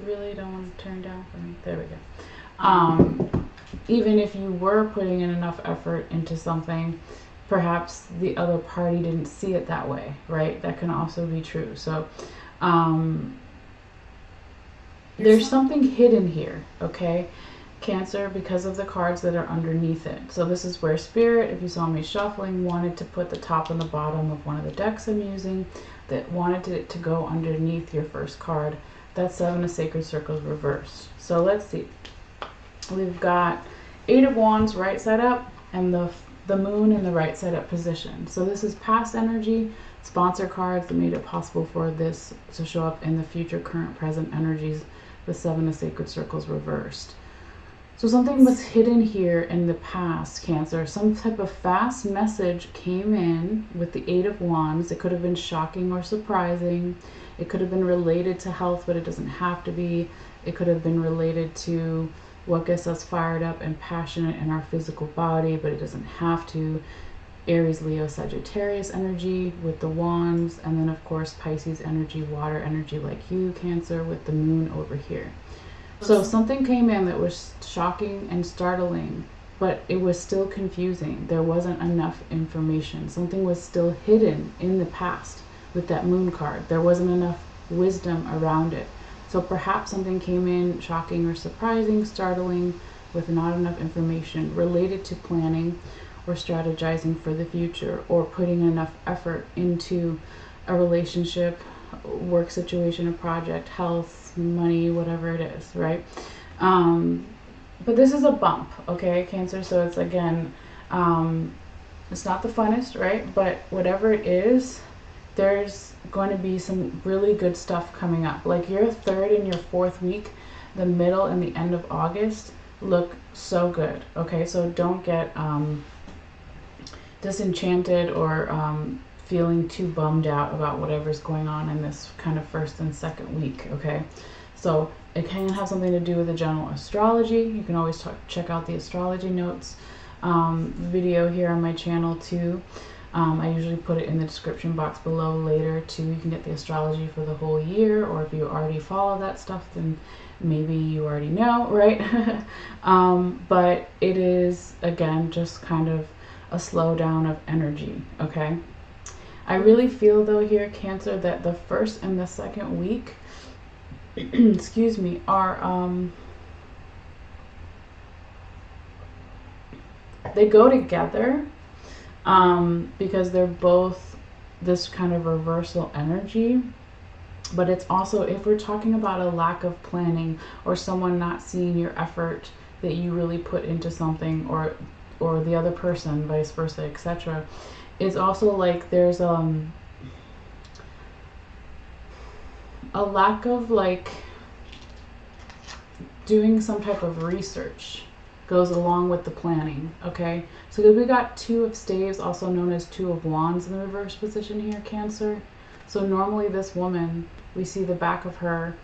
Speaker 1: Really don't want to turn down for me. There we go. Even if you were putting in enough effort into something, perhaps the other party didn't see it that way, right? That can also be true. So there's something hidden here, okay? Cancer, because of the cards that are underneath it. So this is where Spirit, if you saw me shuffling, wanted to put the top and the bottom of one of the decks I'm using, that wanted it to go underneath your first card. That's 7 of Sacred Circles reversed. So let's see. We've got 8 of Wands right side up and the Moon in the right side up position. So this is past energy, sponsor cards that made it possible for this to show up in the future, current, present energies, the 7 of Sacred Circles reversed. So something was hidden here in the past, Cancer. Some type of fast message came in with the 8 of Wands. It could have been shocking or surprising. It could have been related to health, but it doesn't have to be. It could have been related to what gets us fired up and passionate in our physical body, but it doesn't have to. Aries, Leo, Sagittarius energy with the Wands, and then of course Pisces energy, water energy like you, Cancer, with the Moon over here. So something came in that was shocking and startling, but it was still confusing. There wasn't enough information. Something was still hidden in the past with that Moon card. There wasn't enough wisdom around it. So perhaps something came in shocking or surprising, startling, with not enough information related to planning or strategizing for the future, or putting enough effort into a relationship, work situation, a project, health, money, whatever it is, right? But this is a bump, okay, Cancer? So it's, again, it's not the funnest, right? But whatever it is, there's going to be some really good stuff coming up. Like your 3rd and your 4th week, the middle and the end of August look so good, okay? So don't get disenchanted or feeling too bummed out about whatever's going on in this kind of 1st and 2nd week, okay? So it can have something to do with the general astrology. You can always check out the astrology notes video here on my channel too. I usually put it in the description box below later too. You can get the astrology for the whole year, or if you already follow that stuff, then maybe you already know, right? But it is, again, just kind of a slowdown of energy, okay? I really feel though here, Cancer, that the 1st and the 2nd week excuse me, are they go together because they're both this kind of reversal energy. But it's also, if we're talking about a lack of planning or someone not seeing your effort that you really put into something, or the other person, vice versa, etc., it's also like there's a lack of like doing some type of research goes along with the planning, okay? So we got 2 of Staves, also known as 2 of Wands in the reverse position here, Cancer. So normally this woman, we see the back of her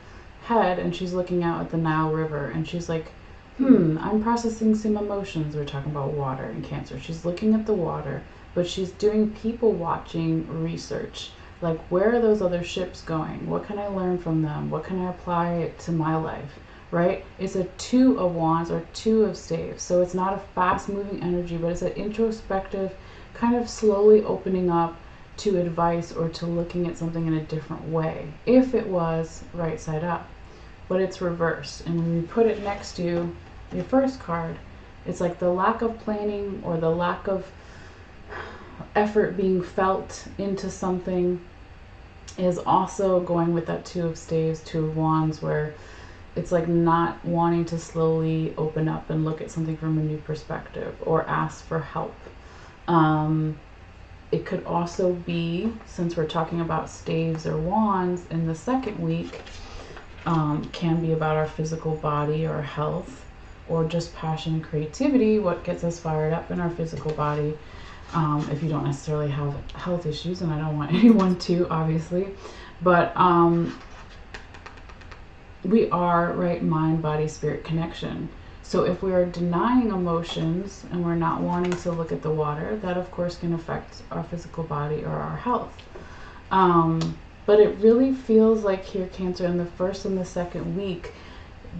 Speaker 1: head and she's looking out at the Nile River and she's like, I'm processing some emotions. We're talking about water in Cancer. She's looking at the water, but she's doing people watching research. Like, where are those other ships going? What can I learn from them? What can I apply it to my life, right? It's a 2 of Wands or 2 of Staves. So it's not a fast moving energy, but it's an introspective, kind of slowly opening up to advice or to looking at something in a different way, if it was right side up. But it's reversed. And when we put it next to your first card, it's like the lack of planning or the lack of effort being felt into something is also going with that 2 of Staves, 2 of Wands, where it's like not wanting to slowly open up and look at something from a new perspective or ask for help. It could also be, since we're talking about Staves or Wands in the 2nd week, can be about our physical body or health, or just passion and creativity, what gets us fired up in our physical body. If you don't necessarily have health issues, and I don't want anyone to, obviously, but we are, right, mind, body, spirit connection. So if we are denying emotions and we're not wanting to look at the water, that of course can affect our physical body or our health. But it really feels like here, Cancer, in the 1st and the 2nd week,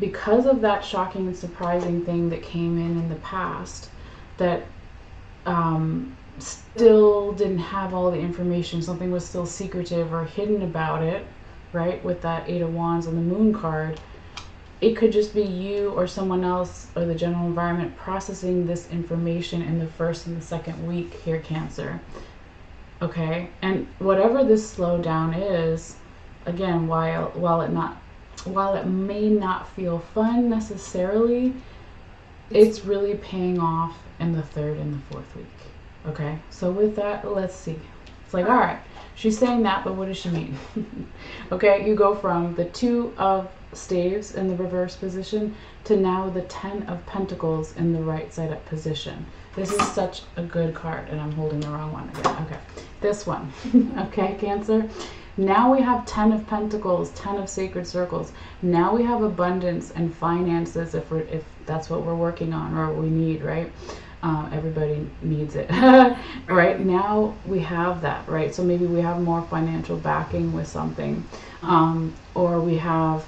Speaker 1: because of that shocking and surprising thing that came in the past, that still didn't have all the information, something was still secretive or hidden about it, right, with that 8 of Wands and the Moon card, it could just be you or someone else or the general environment processing this information in the first and the second week here, Cancer. Okay, and whatever this slowdown is, again, while it may not feel fun necessarily, it's really paying off in the third and the fourth week. Okay, so with that, let's see. It's like, all right, she's saying that, but what does she mean? Okay, you go from the 2 of staves in the reverse position to now the 10 of pentacles in the right side up position. This is such a good card, and I'm holding the wrong one again. Okay, this one. Okay, Cancer. Now we have 10 of pentacles, 10 of sacred circles. Now we have abundance and finances if that's what we're working on or we need, right? Everybody needs it. Right now we have that, right? So maybe we have more financial backing with something, or we have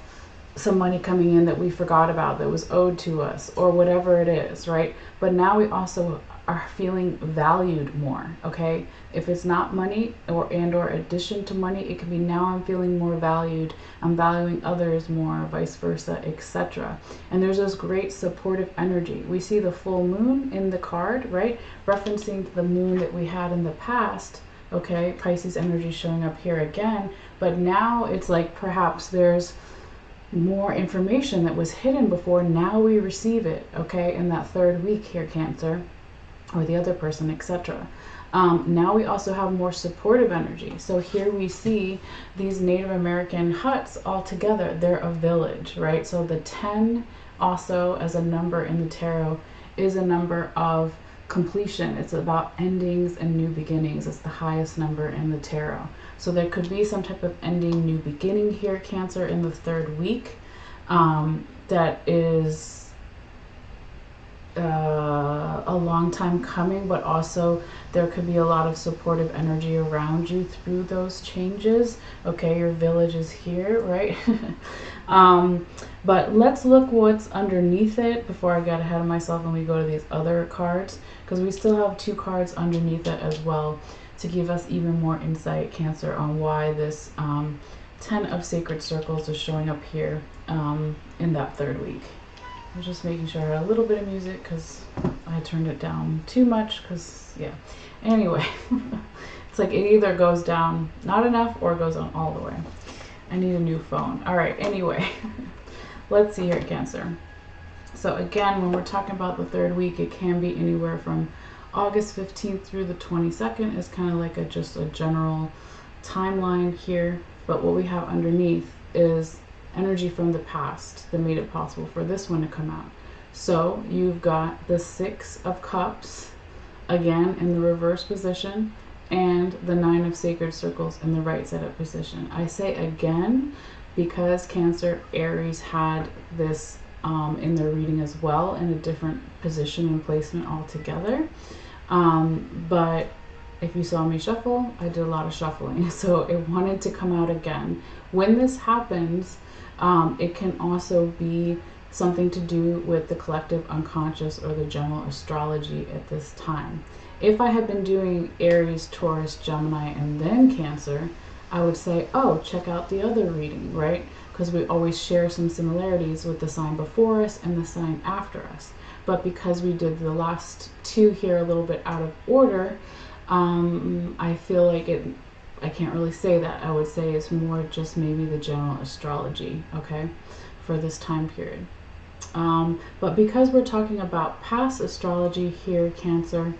Speaker 1: some money coming in that we forgot about that was owed to us, or whatever it is, right? But now we also are feeling valued more. Okay, if it's not money or addition to money, it could be now I'm feeling more valued, I'm valuing others more, vice versa, etc. And there's this great supportive energy. We see the full moon in the card, right, referencing the moon that we had in the past. Okay, Pisces energy showing up here again, but now it's like perhaps there's more information that was hidden before. Now we receive it, okay, in that third week here, Cancer, or the other person, etc. Now we also have more supportive energy. So here we see these Native American huts all together. They're a village, right? So the 10 also as a number in the tarot is a number of completion. It's about endings and new beginnings. It's the highest number in the tarot. So there could be some type of ending, new beginning here, Cancer, in the third week. That is a long time coming, but also there could be a lot of supportive energy around you through those changes. Okay, your village is here, right? But let's look what's underneath it before I get ahead of myself and we go to these other cards, because we still have 2 cards underneath it as well to give us even more insight, Cancer, on why this 10 of sacred circles is showing up here in that third week. I'm just making sure I had a little bit of music because I turned it down too much because, yeah. Anyway, it's like it either goes down not enough or it goes on all the way. I need a new phone. All right, anyway, let's see here, Cancer. So again, when we're talking about the third week, it can be anywhere from August 15th through the 22nd is kind of like just a general timeline here. But what we have underneath is energy from the past that made it possible for this one to come out. So you've got the 6 of Cups again in the reverse position and the 9 of sacred circles in the right side up position. I say again because Cancer, Aries had this in their reading as well in a different position and placement altogether. But if you saw me shuffle, I did a lot of shuffling, so it wanted to come out again. When this happens, it can also be something to do with the collective unconscious or the general astrology at this time. If I had been doing Aries, Taurus, Gemini, and then Cancer, I would say, oh, check out the other reading, right? Because we always share some similarities with the sign before us and the sign after us. But because we did the last 2 here a little bit out of order, I feel like I can't really say that. I would say it's more just maybe the general astrology, okay, for this time period. But because we're talking about past astrology here, Cancer,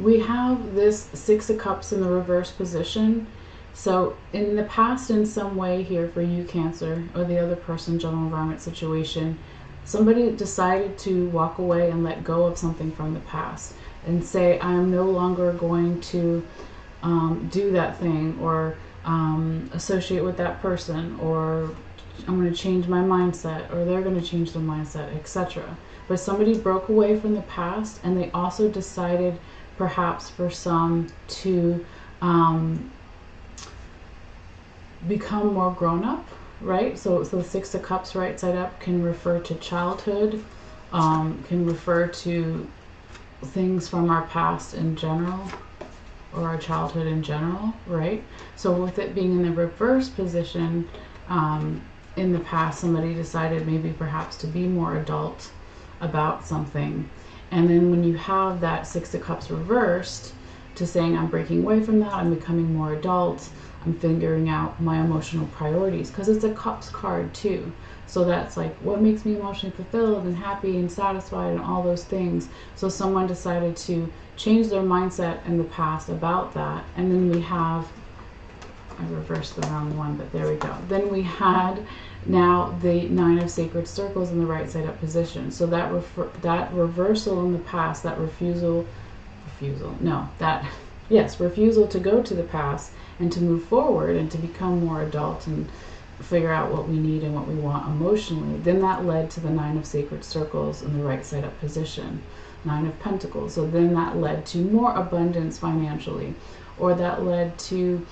Speaker 1: we have this 6 of Cups in the reverse position. So in the past, in some way here for you, Cancer, or the other person, general environment situation, somebody decided to walk away and let go of something from the past and say, I'm no longer going to do that thing or associate with that person, or I'm going to change my mindset, or they're going to change their mindset, etc. But somebody broke away from the past, and they also decided perhaps for some to become more grown up, right? So the 6 of Cups right side up can refer to childhood, can refer to things from our past in general, or our childhood in general, right? So with it being in the reverse position, in the past somebody decided maybe perhaps to be more adult about something. And then when you have that Six of Cups reversed to saying I'm breaking away from that, I'm becoming more adult, I'm figuring out my emotional priorities, because it's a Cups card too. So that's like what makes me emotionally fulfilled and happy and satisfied and all those things. So someone decided to change their mindset in the past about that. And then we have, I reversed the wrong one, but there we go. Then we had now the Nine of Sacred Circles in the right side up position. So that reversal in the past, that refusal to go to the past and to move forward and to become more adult and figure out what we need and what we want emotionally. Then that led to the Nine of Sacred Circles in the right side up position. Nine of Pentacles. So then that led to more abundance financially, or that led to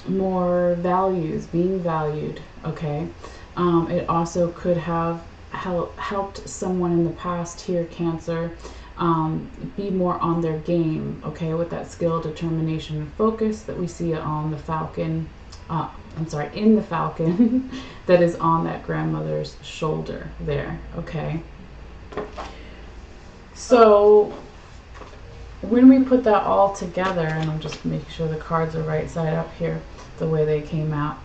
Speaker 1: more values, being valued, okay? It also could have helped someone in the past here, Cancer, be more on their game, okay, with that skill, determination, and focus that we see on the Falcon, in the Falcon that is on that grandmother's shoulder there, okay? So when we put that all together, and I'm just making sure the cards are right side up here, the way they came out,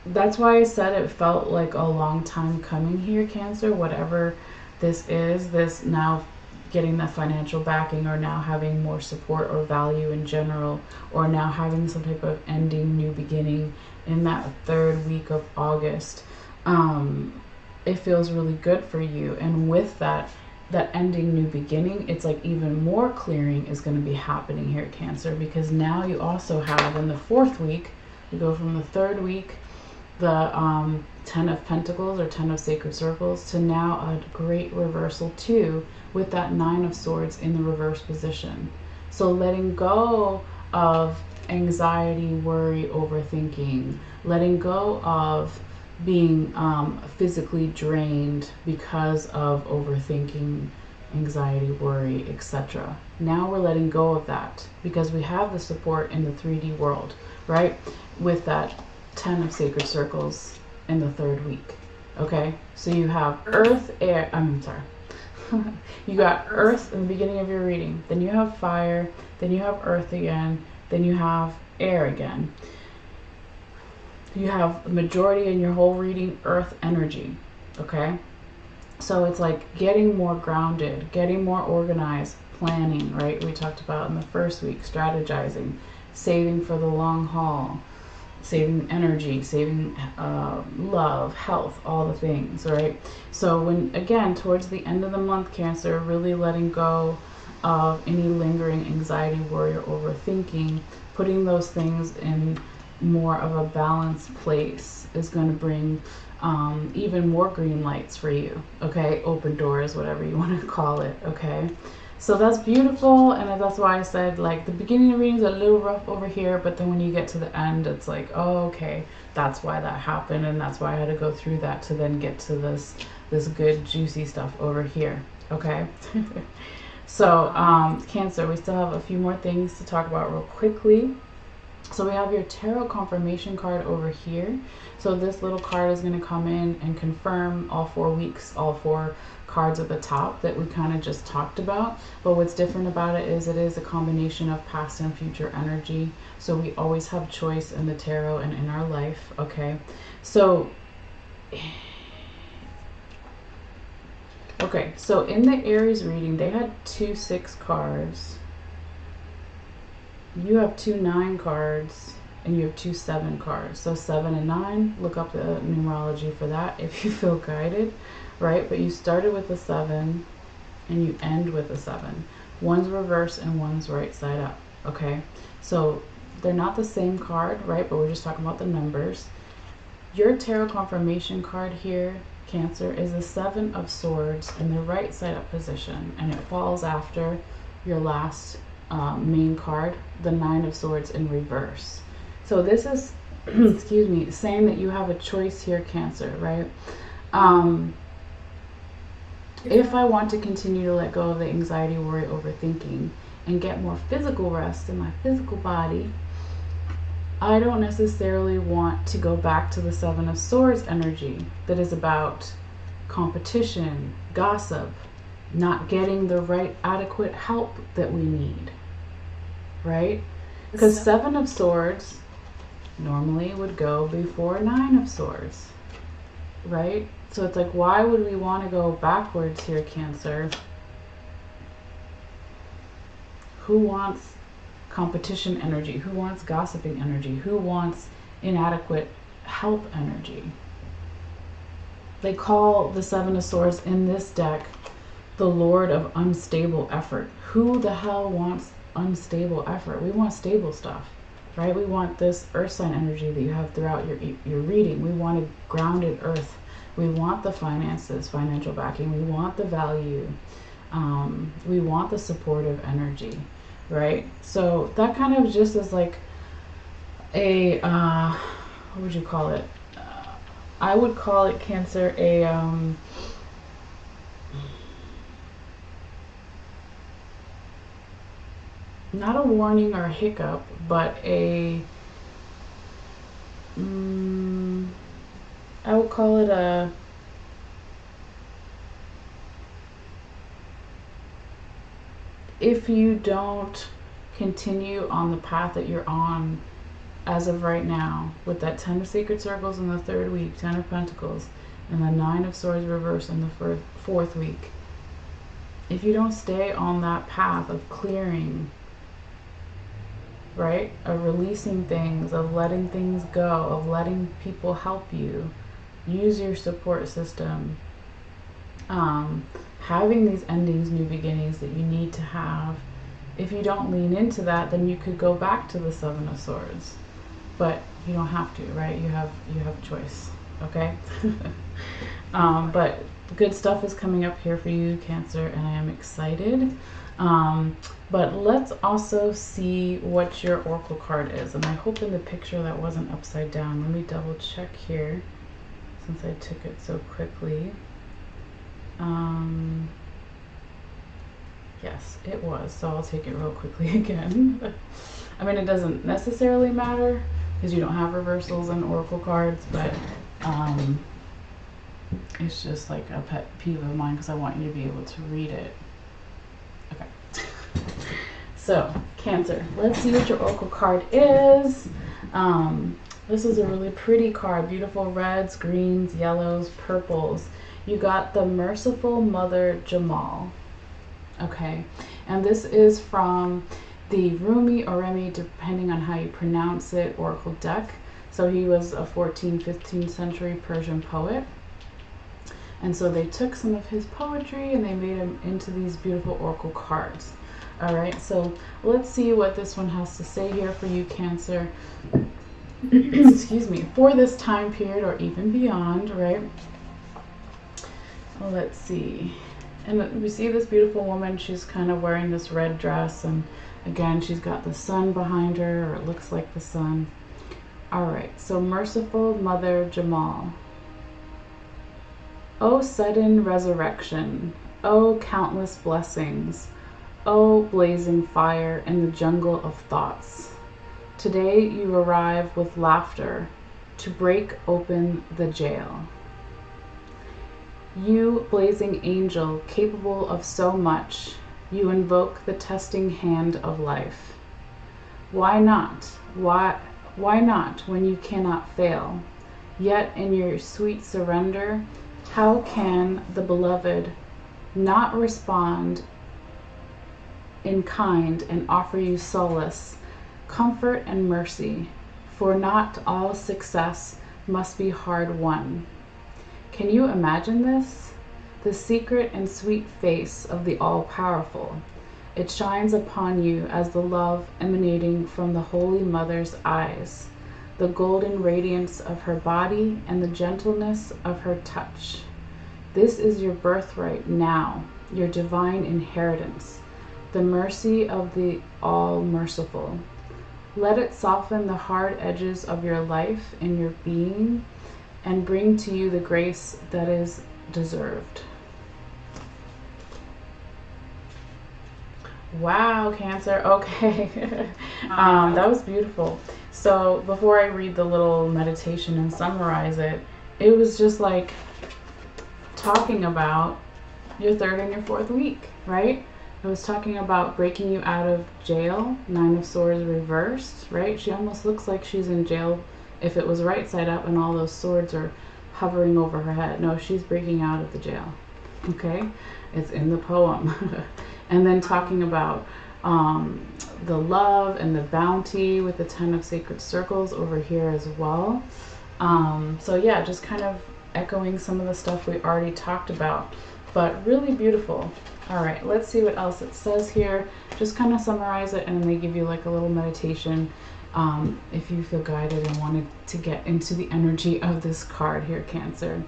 Speaker 1: that's why I said it felt like a long time coming here, Cancer, whatever this is, this now getting the financial backing, or now having more support or value in general, or now having some type of ending, new beginning in that third week of August. It feels really good for you. And with that ending, new beginning, it's like even more clearing is going to be happening here at Cancer, because now you also have in the fourth week, you go from the third week, the Ten of Pentacles or Ten of Sacred Circles, to now a great reversal too, with that Nine of Swords in the reverse position. So letting go of anxiety, worry, overthinking, letting go of being physically drained because of overthinking, anxiety, worry, etc. Now we're letting go of that because we have the support in the 3D world, right? With that Ten of Sacred Circles in the third week. Okay, so you have Earth, Air, you got Earth in the beginning of your reading, then you have Fire, then you have Earth again, then you have Air again. You have the majority in your whole reading Earth energy, okay? So it's like getting more grounded, getting more organized, planning, right? We talked about in the first week, strategizing, saving for the long haul, saving energy, saving love, health, all the things, right? So when, again, towards the end of the month, Cancer, really letting go of any lingering anxiety, worry, or overthinking, putting those things in more of a balanced place is going to bring even more green lights for you, okay? Open doors, whatever you want to call it, okay? So that's beautiful, and that's why I said, like, the beginning of the reading is a little rough over here, but then when you get to the end, it's like, oh, okay, that's why that happened, and that's why I had to go through that to then get to this good, juicy stuff over here, okay? So, Cancer, we still have a few more things to talk about real quickly. So we have your tarot confirmation card over here. So this little card is going to come in and confirm all 4 weeks, all 4 cards at the top that we kind of just talked about. But what's different about it is a combination of past and future energy. So we always have choice in the tarot and in our life, okay? So, okay, so in the Aries reading, they had 2 6 cards. You have 2 9 cards, and you have 2 7 cards. So 7 and 9, look up the numerology for that if you feel guided, right? But you started with a 7, and you end with a 7. One's reverse and one's right side up, okay? So they're not the same card, right? But we're just talking about the numbers. Your tarot confirmation card here, Cancer, is the 7 of Swords in the right side up position, and it falls after your last main card, the 9 of Swords in reverse. So this is excuse me, saying that you have a choice here, Cancer, right? If I want to continue to let go of the anxiety, worry, overthinking, and get more physical rest in my physical body, I don't necessarily want to go back to the Seven of Swords energy that is about competition, gossip, not getting the right adequate help that we need, right? Because Seven of Swords normally would go before Nine of Swords, right? So it's like, why would we want to go backwards here, Cancer? Who wants competition energy? Who wants gossiping energy? Who wants inadequate help energy? They call the Seven of Swords in this deck the Lord of unstable effort. Who the hell wants unstable effort? We want stable stuff, right? We want this earth sign energy that you have throughout your reading. We want a grounded earth. We want the finances, financial backing. We want the value. We want the supportive energy, right? So that kind of just is like a, what would you call it? I would call it, Cancer, a, not a warning or a hiccup, but a, I would call it a, if you don't continue on the path that you're on as of right now, with that 10 of Sacred Circles in the 3rd week, 10 of Pentacles, and the 9 of Swords reversed in the 4th week, if you don't stay on that path of clearing, right, of releasing things, of letting things go, of letting people help you, use your support system, having these endings, new beginnings that you need to have, if you don't lean into that, then you could go back to the Seven of Swords. But you don't have to, right? You have choice, okay? But good stuff is coming up here for you, Cancer, and I am excited. But let's also see what your oracle card is. And I hope in the picture that wasn't upside down. Let me double check here, since I took it so quickly. Yes, it was, so I'll take it real quickly again. I mean, it doesn't necessarily matter because you don't have reversals and oracle cards, but it's just like a pet peeve of mine because I want you to be able to read it. Okay. So, Cancer, let's see what your oracle card is. This is a really pretty card. Beautiful reds, greens, yellows, purples. You got the Merciful Mother Jamal. Okay, and this is from the Rumi or Remi, depending on how you pronounce it, oracle deck. So he was a 14th, 15th century Persian poet. And so they took some of his poetry and they made him into these beautiful oracle cards. All right, so let's see what this one has to say here for you, Cancer. Excuse me, for this time period or even beyond, right? Let's see. And we see this beautiful woman. She's kind of wearing this red dress, and again, she's got the sun behind her, or it looks like the sun. All right, so Merciful Mother Jamal. Oh, sudden resurrection. Oh, countless blessings. Oh, blazing fire in the jungle of thoughts. Today you arrive with laughter to break open the jail. You, blazing angel, capable of so much, you invoke the testing hand of life. Why not? Why not when you cannot fail? Yet in your sweet surrender, how can the beloved not respond in kind and offer you solace, comfort, and mercy? For not all success must be hard won. Can you imagine this? The secret and sweet face of the all-powerful. It shines upon you as the love emanating from the Holy Mother's eyes, the golden radiance of her body, and the gentleness of her touch. This is your birthright now, your divine inheritance, the mercy of the all-merciful. Let it soften the hard edges of your life and your being, and bring to you the grace that is deserved. Wow, Cancer. Okay. That was beautiful. So before I read the little meditation and summarize it, it was just like talking about your third and your fourth week, right? It was talking about breaking you out of jail, 9 of Swords reversed, right? She almost looks like she's in jail if it was right side up and all those swords are hovering over her head. No, she's breaking out of the jail, okay? It's in the poem. And then talking about the love and the bounty with the 10 of Sacred Circles over here as well. So yeah, just kind of echoing some of the stuff we already talked about, but really beautiful. All right, let's see what else it says here. Just kind of summarize it, and then they give you like a little meditation if you feel guided and wanted to get into the energy of this card here, Cancer.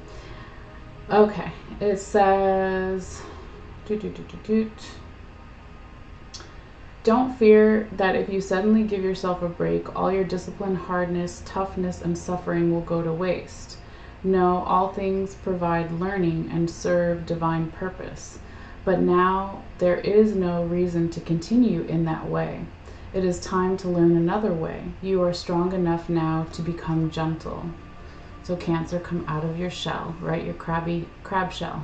Speaker 1: Okay, it says, don't fear that if you suddenly give yourself a break, all your discipline, hardness, toughness, and suffering will go to waste. No, all things provide learning and serve divine purpose. But now there is no reason to continue in that way. It is time to learn another way. You are strong enough now to become gentle. So Cancer, come out of your shell, right? Your crab shell.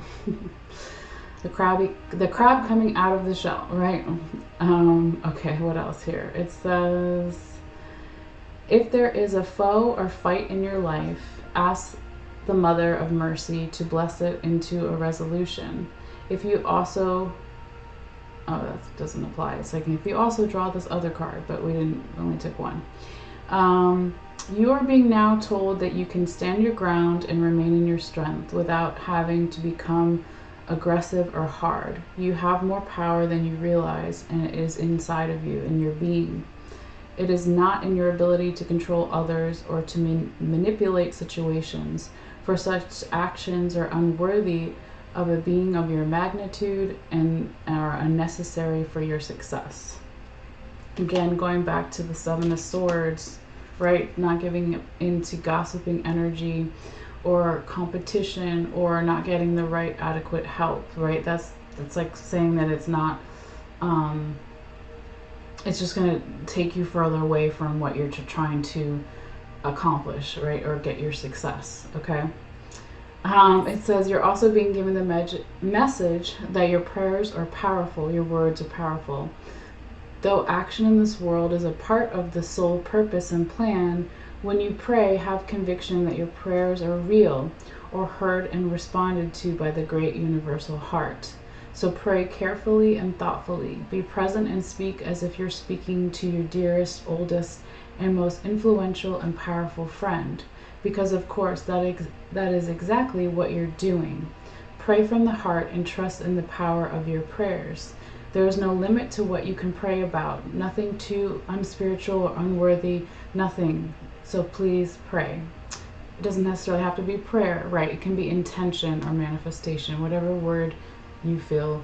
Speaker 1: The crab coming out of the shell, right? Okay, what else here? It says, if there is a foe or fight in your life, ask the Mother of Mercy to bless it into a resolution. If you also, oh, that doesn't apply. It's like if you also draw this other card, but we only took one. You are being now told that you can stand your ground and remain in your strength without having to become aggressive or hard. You have more power than you realize, and it is inside of you, in your being. It is not in your ability to control others or to manipulate situations, for such actions are unworthy of a being of your magnitude and are unnecessary for your success. Again, going back to the 7 of Swords, right? Not giving into gossiping energy or competition or not getting the right adequate help, right? That's like saying that it's not, it's just going to take you further away from what you're trying to accomplish, right? Or get your success, okay? It says you're also being given the message that your prayers are powerful, your words are powerful. Though action in this world is a part of the soul purpose and plan, when you pray, have conviction that your prayers are real or heard and responded to by the great universal heart. So pray carefully and thoughtfully. Be present and speak as if you're speaking to your dearest, oldest, and most influential and powerful friend. Because of course that is exactly what you're doing. Pray from the heart and trust in the power of your prayers. There is no limit to what you can pray about. Nothing too unspiritual or unworthy, nothing. So please pray. It doesn't necessarily have to be prayer, right? It can be intention or manifestation, whatever word you feel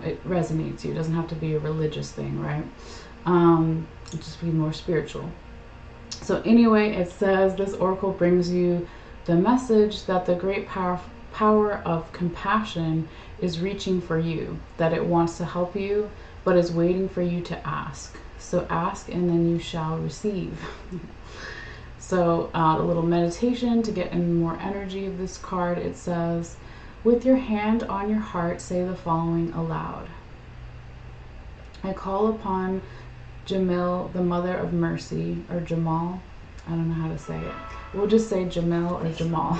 Speaker 1: it resonates you. It doesn't have to be a religious thing, right? Just be more spiritual. So anyway, it says this oracle brings you the message that the great power of compassion is reaching for you, that it wants to help you, but is waiting for you to ask. So ask and then you shall receive. So a little meditation to get in more energy of this card. It says, with your hand on your heart, say the following aloud. I call upon Jamil, the Mother of Mercy, or Jamal. I don't know how to say it. We'll just say Jamil or Jamal.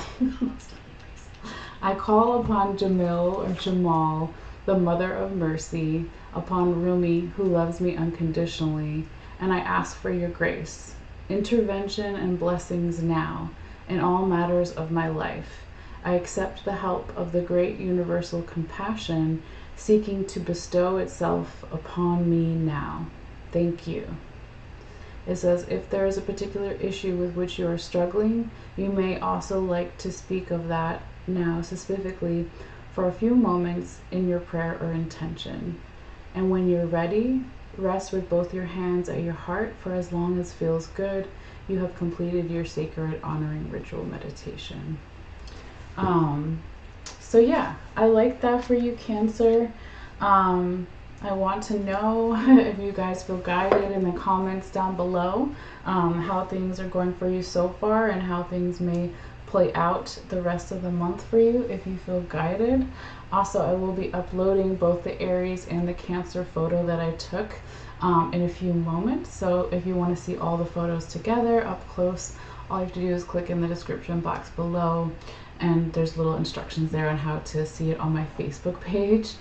Speaker 1: I call upon Jamil or Jamal, the Mother of Mercy, upon Rumi, who loves me unconditionally, and I ask for your grace, intervention and blessings now in all matters of my life. I accept the help of the great universal compassion seeking to bestow itself upon me now. Thank you. It says, if there is a particular issue with which you are struggling, you may also like to speak of that now specifically for a few moments in your prayer or intention. And when you're ready, rest with both your hands at your heart for as long as feels good. You have completed your sacred honoring ritual meditation. So yeah, I like that for you, Cancer. I want to know if you guys feel guided in the comments down below, how things are going for you so far and how things may play out the rest of the month for you if you feel guided. Also, I will be uploading both the Aries and the Cancer photo that I took in a few moments. So if you want to see all the photos together up close, all you have to do is click in the description box below, and there's little instructions there on how to see it on my Facebook page.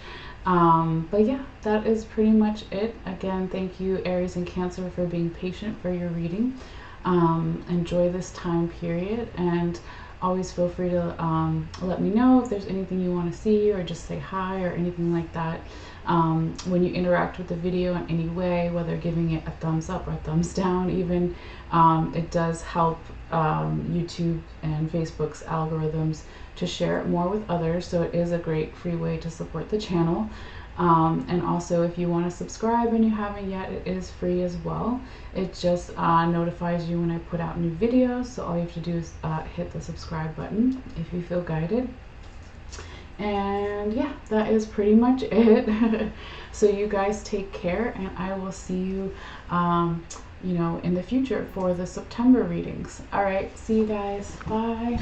Speaker 1: But yeah, that is pretty much it. Again, thank you Aries and Cancer for being patient for your reading. Enjoy this time period, and always feel free to let me know if there's anything you want to see, or just say hi or anything like that. When you interact with the video in any way, whether giving it a thumbs up or a thumbs down even, it does help YouTube and Facebook's algorithms to share it more with others, so it is a great free way to support the channel. And also, if you want to subscribe and you haven't yet, it is free as well. It just notifies you when I put out new videos, so all you have to do is hit the subscribe button if you feel guided. And yeah, that is pretty much it. So you guys take care, and I will see you in the future for the September readings. All right, see you guys. Bye.